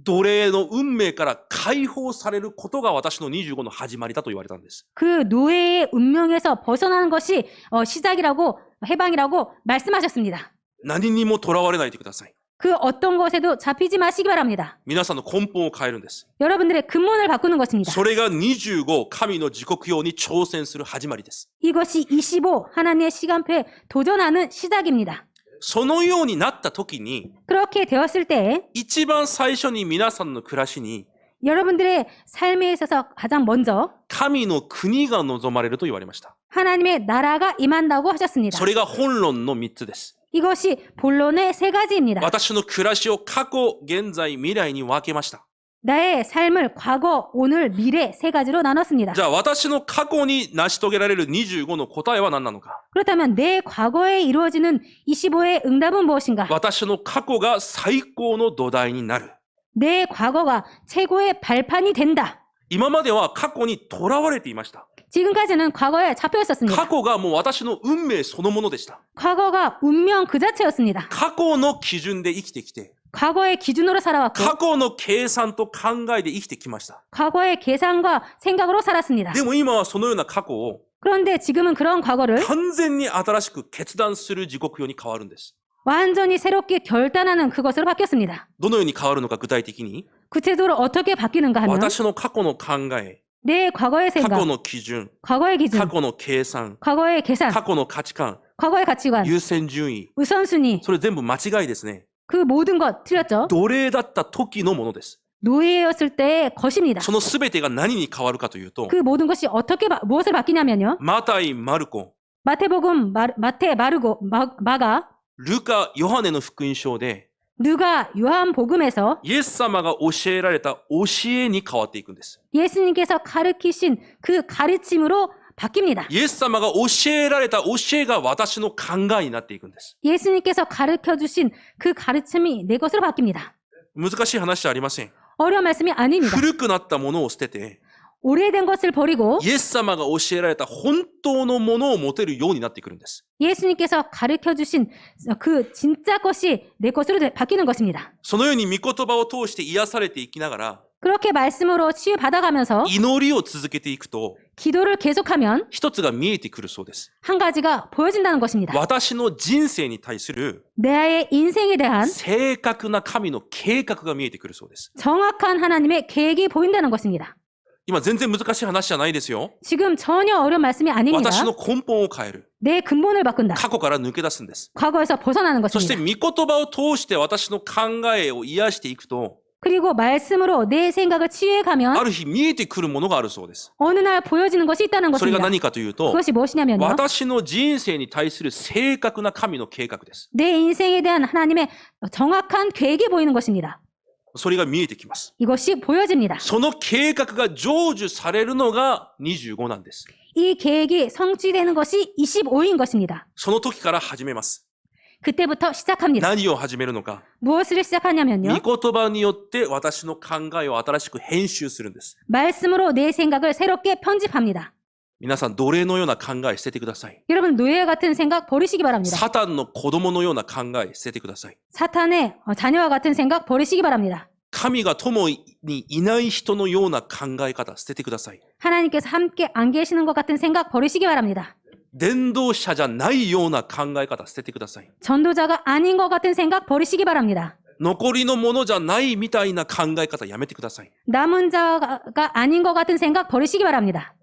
奴隷の運命から解放されることが私の25の始まりだと言われたんです。 그 노예의 운명에서 벗어나는 것이 시작이라고 해방이라고 말씀하셨습니다. 何にもとらわれないでください。 그 어떤 것에도 잡히지 마시기 바랍니다. 皆さんの根本を変えるんです。 여러분들의 근본을 바꾸는 것입니다. それが25、神の時刻表に挑戦する始まりです。 이것이 25 하나님의 시간표에 도전하는 시작입니다. そのようになった時に 그렇게 되었을 때 一番最初に皆さんの暮らしに 여러분들의 삶에 있어서 가장 먼저 神の国が望まれると言われました。 하나님의 나라가 임한다고 하셨습니다. それが本論の3つです。 이것이 본론의 세 가지입니다. 私の暮らしを過去、現在、未来に分けました。 나의 삶을 과거, 오늘, 미래 세 가지로 나눴습니다. じゃあ私の過去に成し遂げられる25の答えは何なのか。 그렇다면 내 과거에 이루어지는 25의 응답은 무엇인가? 私の過去が最高の土台になる。 내 과거가 최고의 발판이 된다. 今までは過去にとらわれていました。 지금까지는 과거에 잡혀 過 있었습니다. 去がもう私の運命そのものでした。 과거가 운명 그 자체였습니다. 過去の基準で生きてきて、 과거의 기준으로 살아왔고 過去の計算と考えで生きてきました。 과거의 계산과 생각으로 살았습니다. でも今はそのような過去を 그런데 지금은 그런 과거를 完全に新しく決断する時刻表に変わるんです。 완전히 새롭게 결단하는 그것으로 바뀌었습니다. どのように変わるのか具体的に、 구체적으로 어떻게 바뀌는가 하면 私の過去の考え、 내 과거의 過 생각, 去の基準、 과거의 기준, 過去の計算、 과거의 계산, 過去の価値観、 과거의 가치관, 優先順位、 우선순위, それ全部間違いですね。 그 모든 것 틀렸죠? 奴隷だった時のものです。 노예였을 때의 것입니다. その全てが何に変わるかというと、 그 모든 것이 어떻게 무엇을 바뀌냐면요. マタイ、マルコ、 마태복음, 마태, 마르고, 마가, ルカ、ヨハネの福音書で、 누가, 요한복음에서 イエス様が教えられた教えに変わっていくんです。 예수님께서 가르치신 그 가르침으로 바뀝니다. イエス様が教えられた教えが私の考えになっていくんです。 예수님께서 가르쳐 주신 그 가르침이 내 것으로 바뀝니다. 難しい話じゃありません。 어려운 말씀이 아닙니다. 古くなったものを捨てて、 오래된 것을 버리고 イエス様が教えられた本当のものを持てるようになってくるんです。 예수님께서 가르쳐 주신 그 진짜 것이 내 것으로 바뀌는 것입니다. そのように御言葉を通して癒されていきながら、 그렇게 말씀으로 치유받아가면서 祈りを続けていくと、 기도를 계속하면 一つが見えてくるそうです。 한 가지가 보여진다는 것입니다. 私の人生に対する 내 인생에 대한 正確な神の計画が見えてくるそうです。 정확한 하나님의 계획이 보인다는 것입니다. 今全然難しい話じゃないですよ。 지금 전혀 어려운 말씀이 아닙니다. 私の根本を変える。 내 근본을 바꾼다. 過去から抜け出すんです。 과거에서 벗어나는 そして 것입니다. 御言葉を通して私の考えを癒していくと、 그리고 말씀으로 내 생각을 치유해 あ 가면 る日見えてくるものがあるそうです。 어느 날 보여지는 것이 있다는 それが 것입니다. 何かというと、 그것이 무엇이냐면요. 私の人生に対する正確な神の計画です。 내 인생에 대한 하나님의 정확한 계획이 보이는 것입니다. それが見えてきます。 이것이 보여집니다. その計画が成就されるのが25なんです。 이 계획이 성취되는 것이 25인 것입니다. その時から始めます。 그때부터 시작합니다. 何を始めるのか。 무엇을 시작하냐면요. 御言葉によって私の考えを新しく編集するんです。 말씀으로 내 생각을 새롭게 편집합니다. 皆さん、奴隷のような考え捨ててください。 여러분 노예 같은 생각 버리시기 바랍니다. サタンの子供のような考え捨ててください。 사탄의 자녀와 같은 생각 버리시기 바랍니다. 神が共にいない人のような考え方捨ててください。 하나님께서 함께 안 계시는 것 같은 생각 버리시기 바랍니다. 伝道者じゃないような考え方捨ててください。 전도자가 아닌 것 같은 생각 버리시기 바랍니다. 残りのものじゃないみたいな考え方やめてください。 남은 자가 아닌 것 같은 생각 버리시기 바랍니다.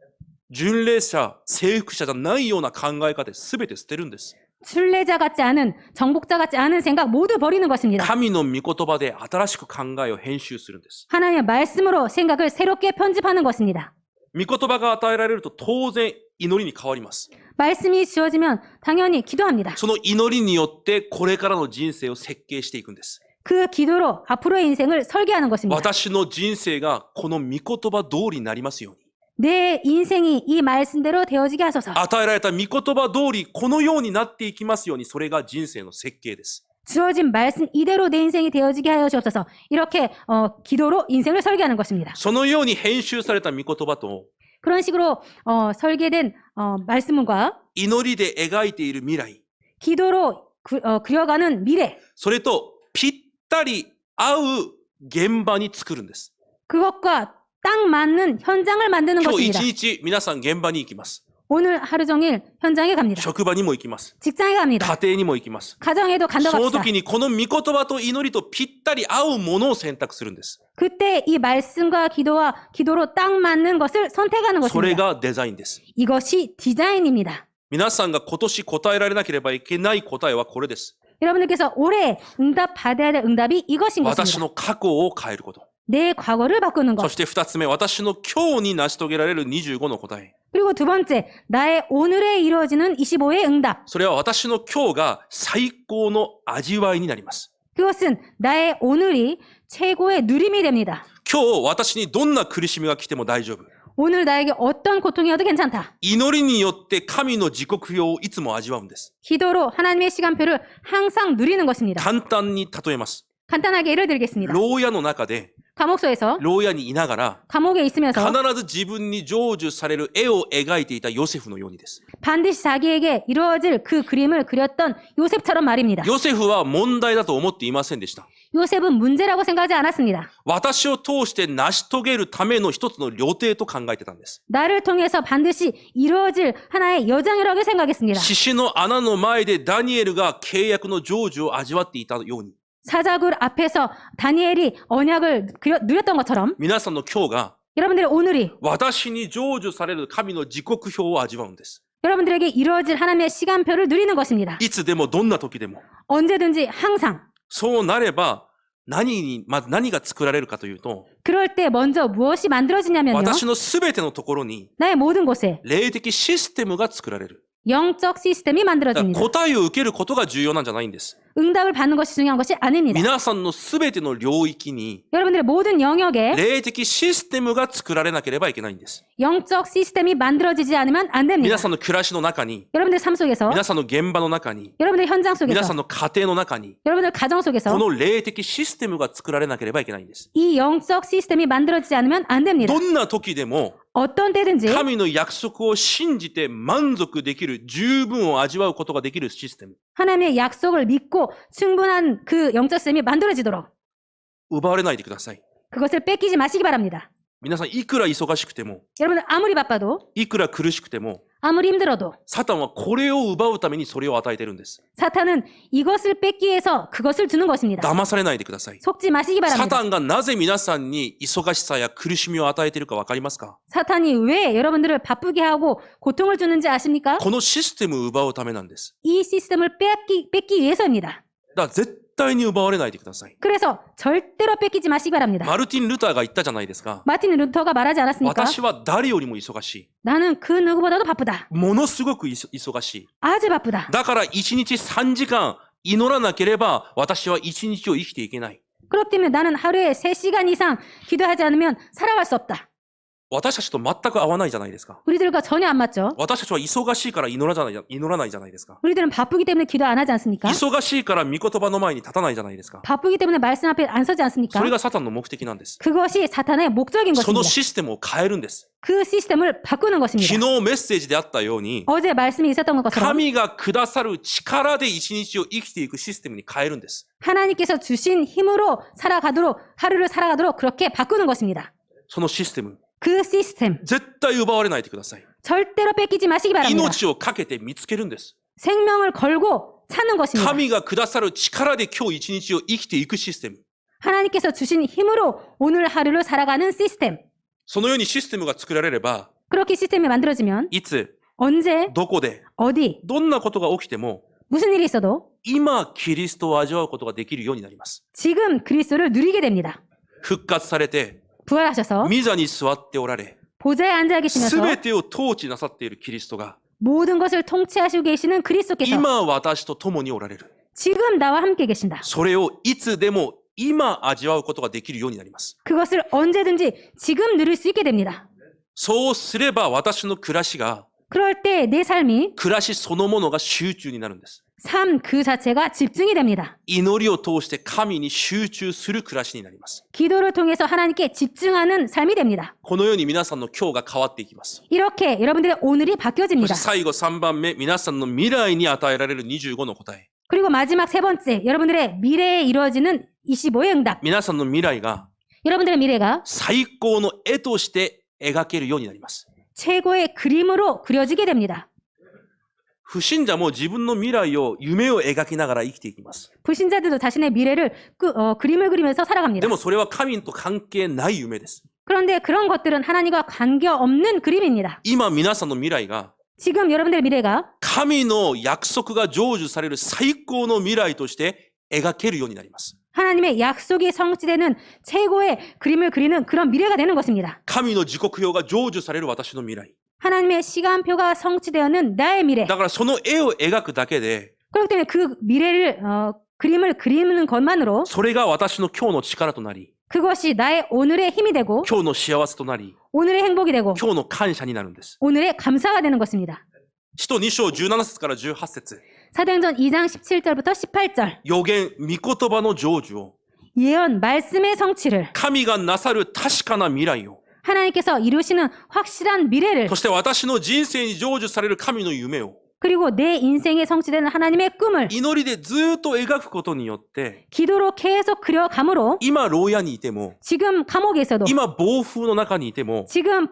巡礼者、征服者じゃないような考え方すべて捨てるんです。 순례자 같지 않은 정복자 같지 않은 생각 모두 버리는 것입니다. 神の御言葉で新しく考えを編集するんです。 하나님의 말씀으로 생각을 새롭게 편집하는 것입니다. 御言葉が与えられると当然祈りに変わります。 말씀이 주어지면 당연히 기도합니다. その祈りによってこれからの人生を設計していくんです。 그 기도로 앞으로의 인생을 설계하는 것입니다. 私の人生がこの御言葉通りになりますように。 내 인생이 이 말씀대로 되어지게 하소서. 与えられた御言葉通りこのようになっていきますように、それが人生の設計です。 주어진 말씀 이대로 내 인생이 되어지게 하여 주옵소서. 이렇게 기도로 인생을 설계하는 것입니다. そのように編集された御言葉と 그런 식으로 설계된 말씀과 祈りで描いている未来、 기도로 그려가는 미래, それとぴったり合う現場に作るんです。 그것과 딱 맞는 현장을 만드는 今日 것입니다. 一日皆さん現場に行きます。 오늘 하루 종일 현장에 갑니다. 職場にも行きます。 직장에 갑니다. 家庭にも行きます。 가정에도 その 간다고 합시다. 時にこの御言葉と祈りとぴったり合うものを選択するんです。 그때 이 말씀과 기도로 딱 맞는 것을 선택하는 それ 것입니다. がデザインです。 이것이 디자인입니다. 皆さんが今年答えられなければいけない答えはこれです。 여러분들께서 올해 받아야 될 응답이 이것인 私 것입니다. の過去を変えること。 내 과거를 바꾸는 そ 것. して二つ目、私の今日に成し遂げられる25の答え。 그리고 두 번째, 나의 오늘에 이루어지는 25의 응답. それは私の今日が最高の味わいになります。 그것은 나의 오늘이 최고의 누림이 됩니다. 今日私にどんな苦しみが来ても大丈夫。 오늘 나에게 어떤 고통이어도 괜찮다. 祈りによって神の時刻表をいつも味わうんです。 기도로 하나님의 시간표를 항상 누리는 것입니다. 簡単に例えます。 간단하게 예를 들겠습니다. 牢屋の中で、 감옥소에서 牢屋にいながら、 감옥에 있으면서 必ず自分に成就される絵を描いていたヨセフのようにです。 반드시 자기에게 이루어질 그 그림을 그렸던 요셉처럼 말입니다. ヨセフは問題だと思っていませんでした。 요셉은 문제라고 생각하지 않았습니다. 私を通して成し遂げるための一つの旅程と考えてたんです。 나를 통해서 반드시 이루어질 하나의 여정이라고 생각했습니다. 獅子の穴の前でダニエルが契約の成就を味わっていたように、 사자굴 앞에서 다니엘이 언약을 누렸던 것처럼 皆さんの今日が 여러분들의 오늘이 私に成就される神の時刻表を味わうんです。 여러분들에게 이루어질 하나님의 시간표를 누리는 것입니다. いつでもどんな時でも。 언제든지 항상. そうなればまず何が作られるかというと、 그럴 때 먼저 무엇이 만들어지냐면요. 私のすべてのところに 나의 모든 곳에 霊的システムが作られる。 영적 시스템이 だから 만들어집니다. 答えを受けることが重要なんじゃないんです。 응답을 받는 것이 중요한 것이 아닙니다. 皆さんのすべての領域に 여러분들의 모든 영역에 霊的システムが作られなければいけないんです。 영적 시스템이 만들어지지 않으면 안 됩니다. 皆さんの暮らしの中に、 여러분들 삶 속에서 皆さんの現場の中に、 여러분들 현장 皆さ 속에서 んの家庭の中に、 여러분들 가정 こ 속에서 の霊的システムが作られなければいけないんです。 이 영적 시스템이 만들어지지 않으면 안 됩니다. どんな時でも 어떤 때든지 神の約束を信じて満足できる、十分を味わうことができるシステム。 하나님의 약속을 믿고 충분한 그 영적 시스템이 만들어지도록 奪われないでください。 그것을 뺏기지 마시기 바랍니다. 皆さん、いくら忙しくても、 여러분들 아무리 바빠도 いくら苦しくても、 아무리 힘들어도 サタンはこれを奪うためにそれを与えてるんです。 사탄은 이것을 뺏기 위해서 그것을 주는 것입니다. 騙されないでください。 속지 마시기 サ 바랍니다. タンがなぜ皆さんに忙しさや苦しみを与えているかわかりますか？ 사탄이 왜 여러분들을 바쁘게 하고 고통을 주는지 아십니까? このシステムを奪うためなんです。 이 시스템을 뺏기 위해서입니다. だから絶対に奪われないでください。 그래서 절대로 뺏기지 마시기 바랍니다. マルティン・ルターが言ったじゃないですか。 마틴 루터가 말하지 않았습니까? 私は誰よりも忙しい。 나는 그 누구보다도 바쁘다. ものすごく忙しい。 아주 바쁘다. だから1日3時間祈らなければ私は1日を生きていけない。 그렇기 때문에 나는 하루에 3시간 이상 기도하지 않으면 살아갈 수 없다. 私たちと全く合わないじゃないですか。 우리들과 전혀 안 맞죠? 私たちは忙しいから祈らないじゃないですか。 우리들은 바쁘기 때문에 기도 안 하지 않습니까? 忙しいから御言葉の前に立たないじゃないですか。 바쁘기 때문에 말씀 앞에 안 서지 そ 않습니까? れがサタンの目的なんです。 그것이 사탄의 목적인 その 것입니다. システムを変えるんです。 그 시스템을 바꾸는 昨 것입니다. 日メッセージであったように、 어제 말씀이 있었던 것처럼 神がくださる力で一日を生きていくシステムに変えるんです。 하나님께서 주신 힘으로 살아가도록 하루를 살아가도록 그렇게 바꾸는 것입니다. そのシステム、 그 시스템 絶対奪われないでください。 절대로 뺏기지 마시기 바랍니다. 命をかけて見つけるんです。 생명을 걸고 찾는 것입니다. 神がくださる力で今日一日を生きていくシステム。 하나님께서 주신 힘으로 오늘 하루를 살아가는 시스템. そのようにシステムが作られれば、 그렇게 시스템이 만들어지면 いつ、 언제 どこで、 어디 どんなことが起きても、 무슨 일이 있어도 今キリストを味わうことができるようになります。 지금 그리스도를 누리게 됩니다. 復活されて、 부활하셔서 御座に座っておられ、 보좌에 앉아 す 계시면서 べてを統治なさっているキリストが、 모든 것을 통치하시고 계시는 그리스도께서 今私と共におられる。 지금 나와 함께 계신다. それをいつでも今味わうことができるようになります。 그것을 언제든지 지금 누릴 수 있게 됩니다. そうすれば私の暮らしが、 그럴 때 내 삶이 暮らしそのものが集中になるんです。 삶 그 자체가 집중이 됩니다. 祈りを通して神に集中する暮らしになります。 기도를 통해서 하나님께 집중하는 삶이 됩니다. このように皆さんの今日が変わっていきます。 이렇게 여러분들의 오늘이 そして 바뀌어집니다. 最後3番目、皆さんの未来に与えられる25の答え。 그리고 마지막 세 번째, 여러분들의 미래에 이루어지는 25의 응답. 皆さんの未来が 여러분들의 미래가 最高の絵として描けるようになります。 최고의 그림으로 그려지게 됩니다. 不信者も自分の未来を、夢を描きながら生きていきます。 불신자들도 자신의 미래를 그림을 그리면서 で 살아갑니다. もそれは神と関係ない夢です。 그런데 그런 것들은 하나님과 관계없는 그림입니다. 今皆さんの未来が 지금 여러분들의 미래가 神の約束が成就される最高の未来として描けるようになります。 하나님의 약속이 성취되는 최고의 그림을 그리는 그런 미래가 되는 것입니다. 神の時刻表が成就される私の未来。 하나님의 시간표가 성취되어는 나의 미래. だからその絵を描くだけで、 그렇기 때문에 그 미래를 그림을 그리는 것만으로 それが私の今日の力となり、 그것이 나의 오늘의 힘이 되고 今日の幸せとなり、 오늘의 행복이 되고 今日の感謝になるんです。 오늘의 감사가 되는 것입니다. 使徒2章17節から18節。 사도행전 2장 17절부터 18절. 予言、御言葉の成就を、 예언, 말씀의 성취를 神がなさる確かな未来を、 하나님께서 이루시는 확실한 미래를 そして私の人生に成就される神の夢を、 그리고 내 인생에 성취되는 하나님의 꿈을 祈りでずっと描くことによって、 기도로 계속 그려감으로 今牢屋にいても、 지금 감옥에 있어도 今暴風の中にいても、 지금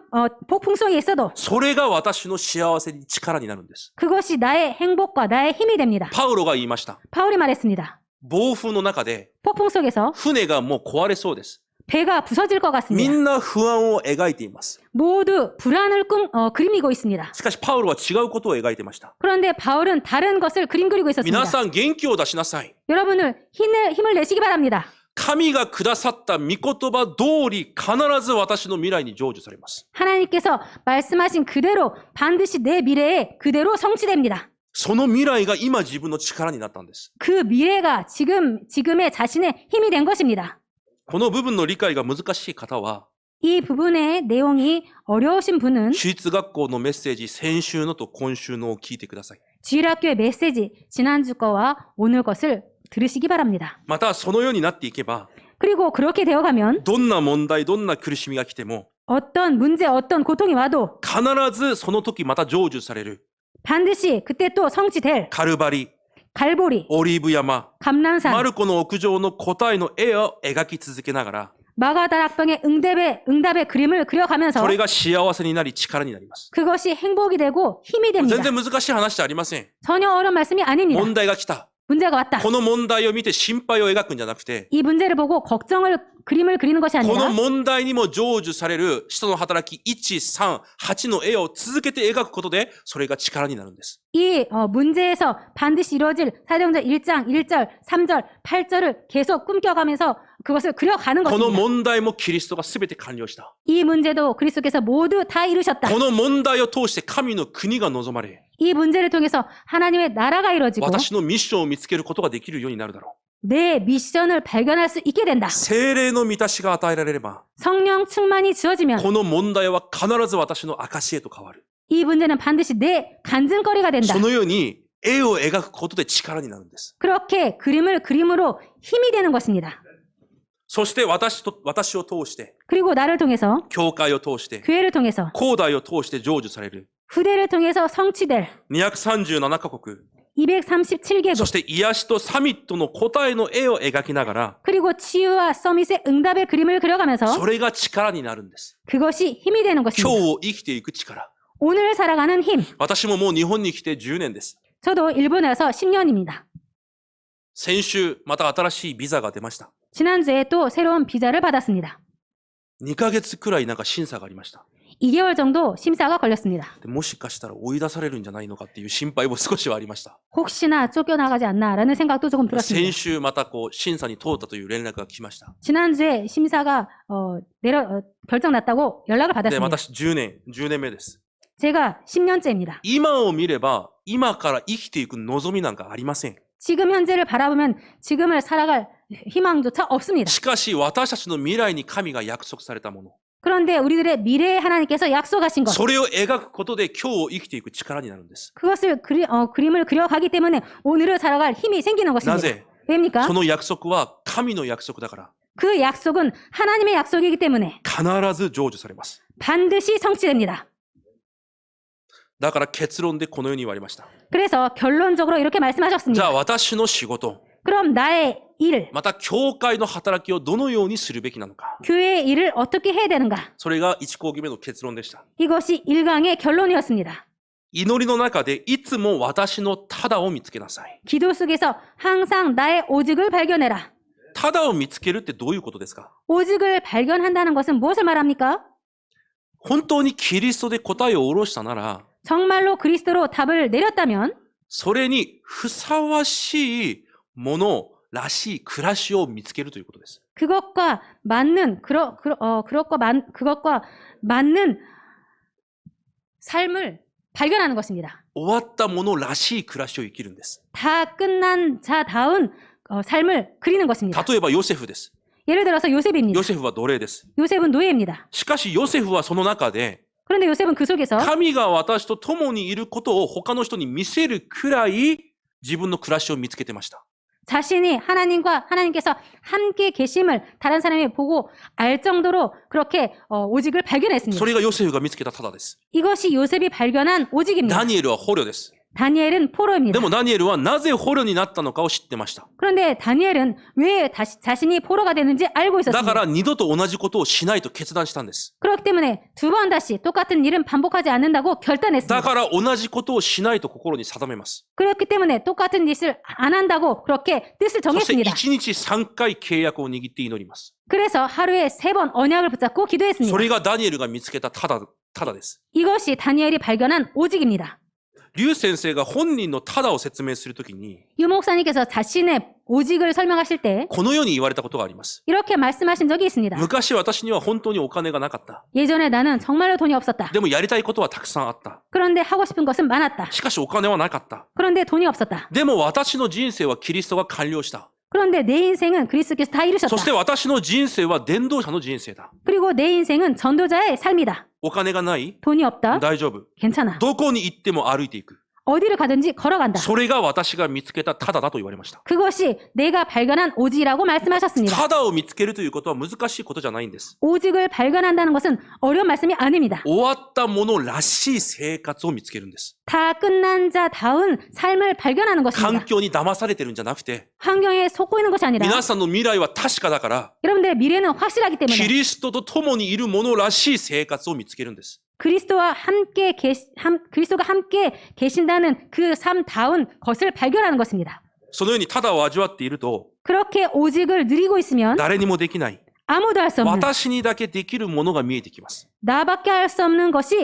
폭풍 속에 있어도 それが私の幸せに力になるんです。 그것이 나의 행복과 나의 힘이 됩니다. パウロが言いました。 바울이 말했습니다. 暴風の中で 폭풍 속에서 船がもう壊れそうです。 배가 부서질 것 み 같습니다. んな不安を描いています。 모두 불안을 그리고 있습니다. しかしパウロは違うことを描いていました。 그런데 바울은 다른 것을 그리고 있었습니다. 皆さん元気を出しなさい。 여러분을 힘을 내시기 바랍니다. 神がくださった御言葉通り必ず私の未来に成就されます。 하나님께서 말씀하신 그대로 반드시 내 미래에 그대로 성취됩니다. その未来が今自分の力になったんです。 그 미래가 지금의 자신의 힘이 된 것입니다. この部分の理解が難しい方は、 이 부분의 내용이 어려우신 분은 主立学校のメッセージ、先週のと今週のを聞いてください。 주일학교의 메시지 지난주 거와 오늘 것을 들으시기 바랍니다. またそのようになっていけば、 그리고 그렇게 되어가면 どんな問題、どんな苦しみが来ても、 어떤 문제, 어떤 고통이 와도 必ずその時また成就される。 반드시 그때 또 성취될 カルバリ、 갈보리, オリーブ山、 감람산, マルコの屋上の答えの絵を描き続けながら、 마가다락방의 응답의 그림을 그려가면서 それが幸せになり力になります。 그것이 행복이 되고 힘이 全 됩니다. 然難しい話じゃありません。 전혀 어려운 말씀이 아닙니다. 問題が来た。 문제가 왔다. この問題を見て心配を描くんじゃなくて、 이 문제를 보고 그림을 그리는 것이 この 아니라 問題にも成就される使徒の働き1、3、8の絵を続けて描くことで、それが力になるんです。 이 문제에서 반드시 이루어질 사도행전 1장 1절, 3절, 8절을 계속 꿈꿔가면서 그것을 그려가는 この 것입니다. 問題もキリストが全て完了した。 이 문제도 그리스도께서 모두 다 이루셨다. この問題を通して神の国が望まれ、 이 문제를 통해서 하나님의 나라가 이루어지고 私のミッションを見つけることができるようになるだろ 내 미션을 발견할 수 있게 된다. う。聖霊の満たしが与えられれば、 성령 충만이 주어지면 この問題は必ず私の証へと変わる。 이 문제는 반드시 내 간증거리가 된다. そのように絵を描くことで力になるんです。 그렇게 그림으로 힘이 되는 것입니다. そして私を通して、 그리고 나를 통해서 教会を通して、 교회를 통해서 後代を通して成就される。 후대를 통해서 성취될 237カ国、 237개국 そして癒しとサミットの答えの絵を描きながら、 그리고 치유와 서밋의 응답의 그림을 그려가면서 それが力になるんです。 그것이 힘이 되는 今 것입니다. 日を生きていく力。 오늘 살아가는 힘. 私ももう日本に来て10年です。 저도 일본에 와서 10년입니다. 先週、また新しいビザが出ました。 지난주에 또 새로운 비자를 받았습니다. 2ヶ月くらいなんか審査がありました。 2개월 정도 심사가 걸렸습니다. でもしかしたら追い出されるんじゃないのかっていう心配も少しはありました。 혹시나 쫓겨나가지 않나라는 생각도 조금 先 들었습니다. 週また審査に通ったという連絡が来ました。 지난주에 심사가 결정 났다고 연락을 で、 받았습니다. 私10年目です。 제가 10년째입니다. 今を見れば、今から生きていく望みなんかありません。 지금 현재를 바라보면 지금을 살아갈 희망조차 없습니다. しかし私たちの未来に神が約束されたもの。 그런데 우리들의 미래에 하나님께서 약속하신 것, それを描くことで今日を生きていく力になるんです。 그것을 그림을 그려가기 때문에 오늘을 살아갈 힘이 생기는 な 것입니다. ぜ 왜입니까? その約束は神の約束だから、 그 약속은 하나님의 약속이기 때문에 必ず成就されます。 반드시 성취됩니다. だから結論でこのように言われました。 그래서 결론적으로 이렇게 じゃ 말씀하셨습니다. あ私の仕事、 그럼 나의 일, また教会の働きをどのようにするべきなのか。 교회의 일을 어떻게 해야 되는가? それが1講義目の結論でした。 이것이 1강의 결론이었습니다. 祈りの中でいつも私のただを見つけなさい。 기도 속에서 항상 나의 오직을 발견해라. ただを見つけるってどういうことですか？ 오직을 발견한다는 것은 무엇을 말합니까? 本当にキリストで答えを下ろしたなら、 정말로 그리스도로 답을 내렸다면 それにふさわしいものらしい暮らしを見つけるということです。 그것과 맞는 그것과 맞는 삶을 발견하는 것입니다. 終わったものらしい暮らしを生きるんです。 다 끝난 자다운 삶을 그리는 것입니다. 例えばヨセフです。 예를 들어서 요셉입니다. ヨセフは奴隷です。 요셉은 노예입니다. しかしヨセフはその中で、 그런데 요셉은 그 속에서 神が私と共にいることを他の人に見せるくらい自分の暮らしを見つけてました。 자신이 하나님께서 함께 계심을 다른 사람이 보고 알 정도로 그렇게 오직을 발견했습니다. それがヨセフが見つけたただです。 이것이 요셉이 발견한 오직입니다. ダニエルは捕虜です。 다니엘은 포로입니다. でもダニエルはなぜ捕虜になったのかを知ってました。 그런데 다니엘은 왜 자신이 포로가 되는지 알고 だか 있었습니다. ら二度と同じことをしないと決断したんです。 그렇기 때문에 두 번 다시 똑같은 일은 반복하지 않는다고 だ 결단했습니다. から同じことをしないと心に定めます。 그렇기 때문에 똑같은 짓을 안 한다고 그렇게 뜻을 そして 정했습니다. 1日3回契約を握って祈ります。 그래서 하루에 3번 언약을 붙잡고 そ 기도했습니다. れがダニエルが見つけたただです。 이것이 다니엘이 발견한 오직입니다. 劉先生が本人のただを説明するときに、 유 목사님께서 자신의 오직을 설명하실 때 このように言われたことがあります。 이렇게 말씀하신 적이 있습니다. 昔私には本当にお金がなかった。 예전에 나는 정말로 돈이 없었다. でもやりたいことはたくさんあった。 그런데 하고 싶은 것은 많았다. しかしお金はなかった。 그런데 돈이 없었다. でも私の人生はキリストが完了した。 그런데 내 인생은 그리스도께서 다 そ 이루셨다. して私の人生は伝道者の人生だ。 그리고 내 인생은 전도자의 삶이다. お金がない？ 돈이 없다. 大丈夫。 괜찮아. どこに行っても歩いていく。 어디를 가든지 걸어간다. それが私が見つけたただだと言われました。 그것이 내가 발견한 오직이라고 말씀하셨습니다. ただを見つけるということは難しいことじゃないんです。 오직을 발견한다는 것은 어려운 말씀이 아닙니다. 終わったものらしい生活を見つけるんです。 다 끝난 자다운 삶을 발견하는 環 것입니다. 境に騙されてるんじゃなくて、 환경에 속고 있는 것이 아니라 皆さんの未来は確かだから、 여러분들의 미래는 확실하기 キ 때문에 リストと共にいるものらしい生活を見つけるんです。 그리스도가 함께 계신다는 그 삶다운 것을 발견하는 것입니다. そのようにただを味わっていると、 그렇게 오직을 누리고 있으면 誰にもできない、 아무도 할 수 없는 私にだけできるものが見えてきます。 나밖에 할 수 없는 것이 そ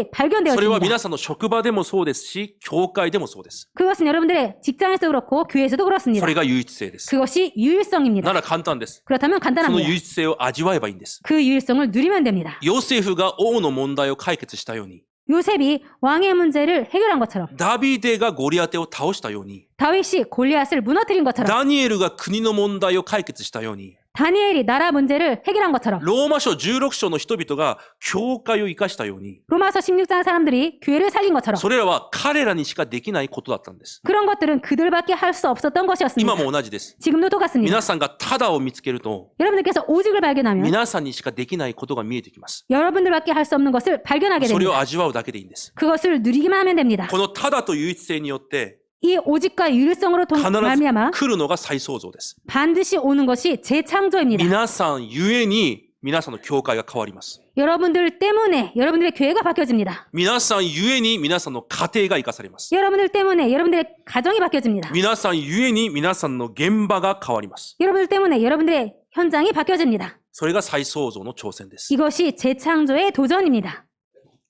れは 발견되어집니다. 皆さんの職場でもそうですし、教会でもそうです。 그것은 여러분들의 직장에서도 그렇고 교회에서도 そ 그렇습니다. れが唯一性です。 그것이 유일성입니다. なら簡単です。 그렇다면 その 간단합니다. 唯一性を味わえばいいんです。 그 유일성을 누리면 됩니다. ヨセフが王の問題を解決したように、 요셉이 왕의 문제를 해결한 것처럼 ダビデがゴリアテを倒したように、 다윗이 골리앗을 무너뜨린 것처럼 ダニエルが国の問題を解決したように、 다니엘이 나라 문제를 해결한 것처럼 ローマ書16章の人々が教会を生かしたように、 로마서 16장 사람들이 교회를 살린 것처럼 それらは彼らにしかできないことだったんです。 그런 것들은 그들밖에 할 수 없었던 今 것이었습니다. も同じです。 지금도 똑같습니다. 皆さんがただを見つけると、 여러분들께서 오직을 발견하면 皆さんにしかできないことが見えてきます。 여러분들밖에 할 수 없는 것을 발견하게 それを 됩니다. 味わうだけでいいんです。 그것을 누리기만 하면 됩니다. このただと唯一性によって、 이 오직과 유일성으로 必ず 말미암아 来るのが再創造です。 반드시 오는 것이 재창조입니다. 皆さんゆえに、皆さんの教会が変わります。 여러분들 때문에 여러분들의 교회가 바뀌어집니다. 皆さんゆえに、皆さんの家庭が生かされます。 여러분들 때문에 여러분들의 가정이 바뀌어집니다. 皆さんゆえに、皆さんの現場が変わります。 여러분들 때문에 여러분들의 현장이 바뀌어집니다. それが再創造の挑戦です。 이것이 재창조의 도전입니다.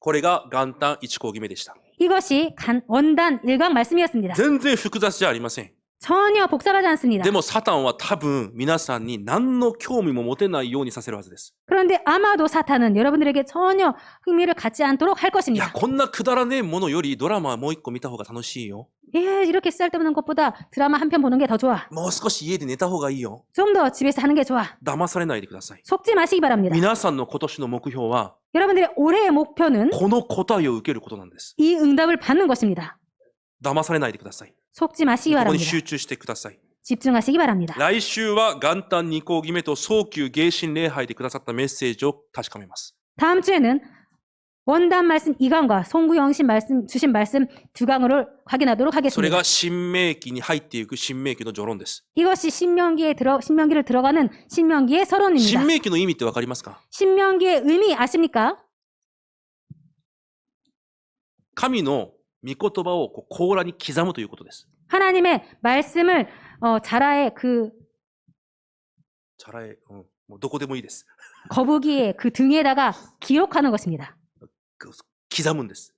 これが元旦1講義目でした。 이것이 원단 1강 말씀이었습니다. 全然複雑じゃありません。 전혀 복잡하지 않습니다. でもサタンは多分皆さんに何の興味も持てないようにさせるはずです。 그런데 아마도 사탄은 여러분들에게 전혀 흥미를 갖지 않도록 할 いや、 것입니다. こんなくだらねえものよりドラマはもう一個見た方が楽しいよ。 예, 이렇게 쓸데없는 것보다 드라마 한 편 보는 게 더 좋아. もう少し家で寝た方がいいよ。 좀 더 집에서 하는 게 좋아. 騙されないでください。 속지 마시기 바랍니다. 皆さんの今年の目標は、 여러분들의 올해의 목표는 この答えを受けることなんです。 이 응답을 받는 것입니다. 騙されないでください。 속지 마시기 ここに 바랍니다. 集中してください。 집중하시기 바랍니다. 来週は元旦2講義目と早急迎神礼拝でくださったメッセージを確かめます。 다음 주에는 원단 말씀 2강과 송구영신 말씀 주신 말씀 2강을 확인하도록 それ 하겠습니다. が新明記に入っていく新明記の序論です。 이것이 신명기를 들어가는 신명기의 서론입니다. 新明記の意味ってわかりますか？ 신명기의 의미 아십니까? 神の御言葉を甲羅に刻むということです。 하나님의 말씀을 자라의 그チャラい、もうどこでもいいです。 거북이의 그 등에다가 기록하는 것입니다. 刻むんです。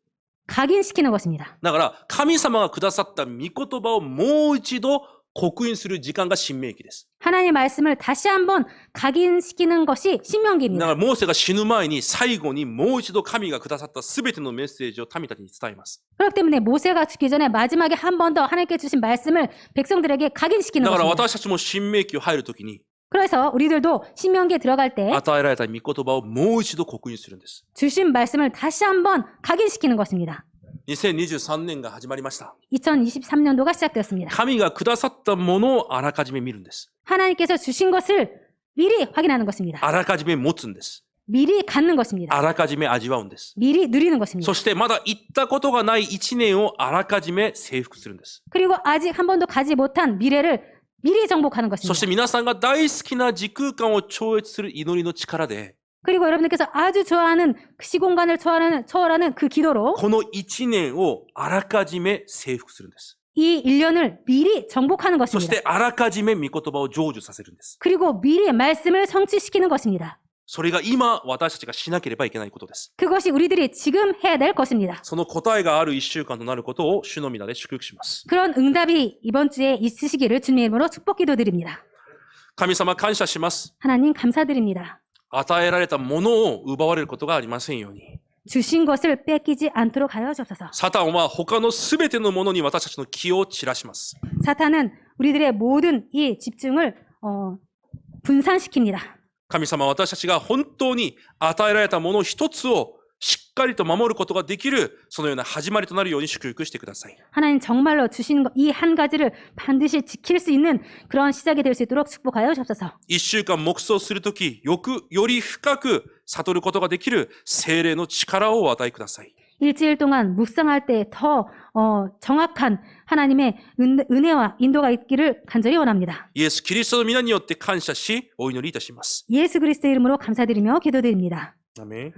각인시키는 것입니다. だから神様がくださった御言葉をもう一度刻印する時間が新明記です。 하나님의 말씀을 다시 한번 각인시키는 것이 だか 신명기입니다. らモーセが死ぬ前に最後にもう一度神がくださったすべてのメッセージを民たちに伝えます。 그렇기 때문에 모세가 죽기 전에 마지막에 한 번 더 하나님께 주신 말씀을 백성들에게 각인시키는 だから 것입니다. 私たちも新明記を入るときに 그래서 우리들도 신명기에 들어갈 때 与えられた御言葉をもう一度刻印するんです。 주신 말씀을 다시 한번 각인시키는 것입니다. 2023年が始まりました。 2023년도가 시작되었습니다. 神がくださったものをあらかじめ見るんです。 하나님께서 주신 것을 미리 확인하는 것입니다. あらかじめ持つんです。 미리 갖는 것입니다. あらかじめ味わうんです。 미리 누리는 것입니다. そしてまだ行ったことがない1年をあらかじめ征服するんです。 그리고 아직 한 번도 가지 못한 미래를 미리 정복하는 そし 것입니다. て皆さんが大好きな時空間を超越する祈りの力で、 그리고 여러분들께서 아주 좋아하는 그 시공간을 초월하는 그 기도로 この1年をあらかじめ征服するんです。 이 1년을 미리 정복하는 そし 것입니다. てあらかじめ御言葉を成就させるんです。 그리고 미리 말씀을 성취시키는 것입니다. それが今私たちがしなければいけないことです。 그것이 우리들이 지금 해야 될 것입니다. その答えがある1週間となることを主の皆で祝福します。 그런 응답이 이번 주에 있으시기를 주님의 이름으로 축복 기도드립니다. 神様感謝します。 하나님 감사드립니다. 与えられたものを奪われることがありませんように。 주신 것을 뺏기지 않도록 하여 주옵소서. サタンは他のすべてのものに私たちの気を散らします。 사탄은 우리들의 모든 이 집중을 분산시킵니다. 神様、私たちが本当に与えられたもの一つをしっかりと守ることができる、そのような始まりとなるように祝福してください。 하나님 정말로 주신 이 한 가지를 반드시 지킬 수 있는 그런 시작이 될 수 있도록 축복하여 주옵소서. 一週間黙想するとき、より深く悟ることができる聖霊の力をお与えください。 일주일 동안 묵상할 때 더 정확한 하나님의 은혜와 인도가 있기를 간절히 원합니다. イエス・キリストの皆によって感謝し、お祈りいたします。 예수 그리스도의 이름으로 감사드리며 기도드립니다. アメン。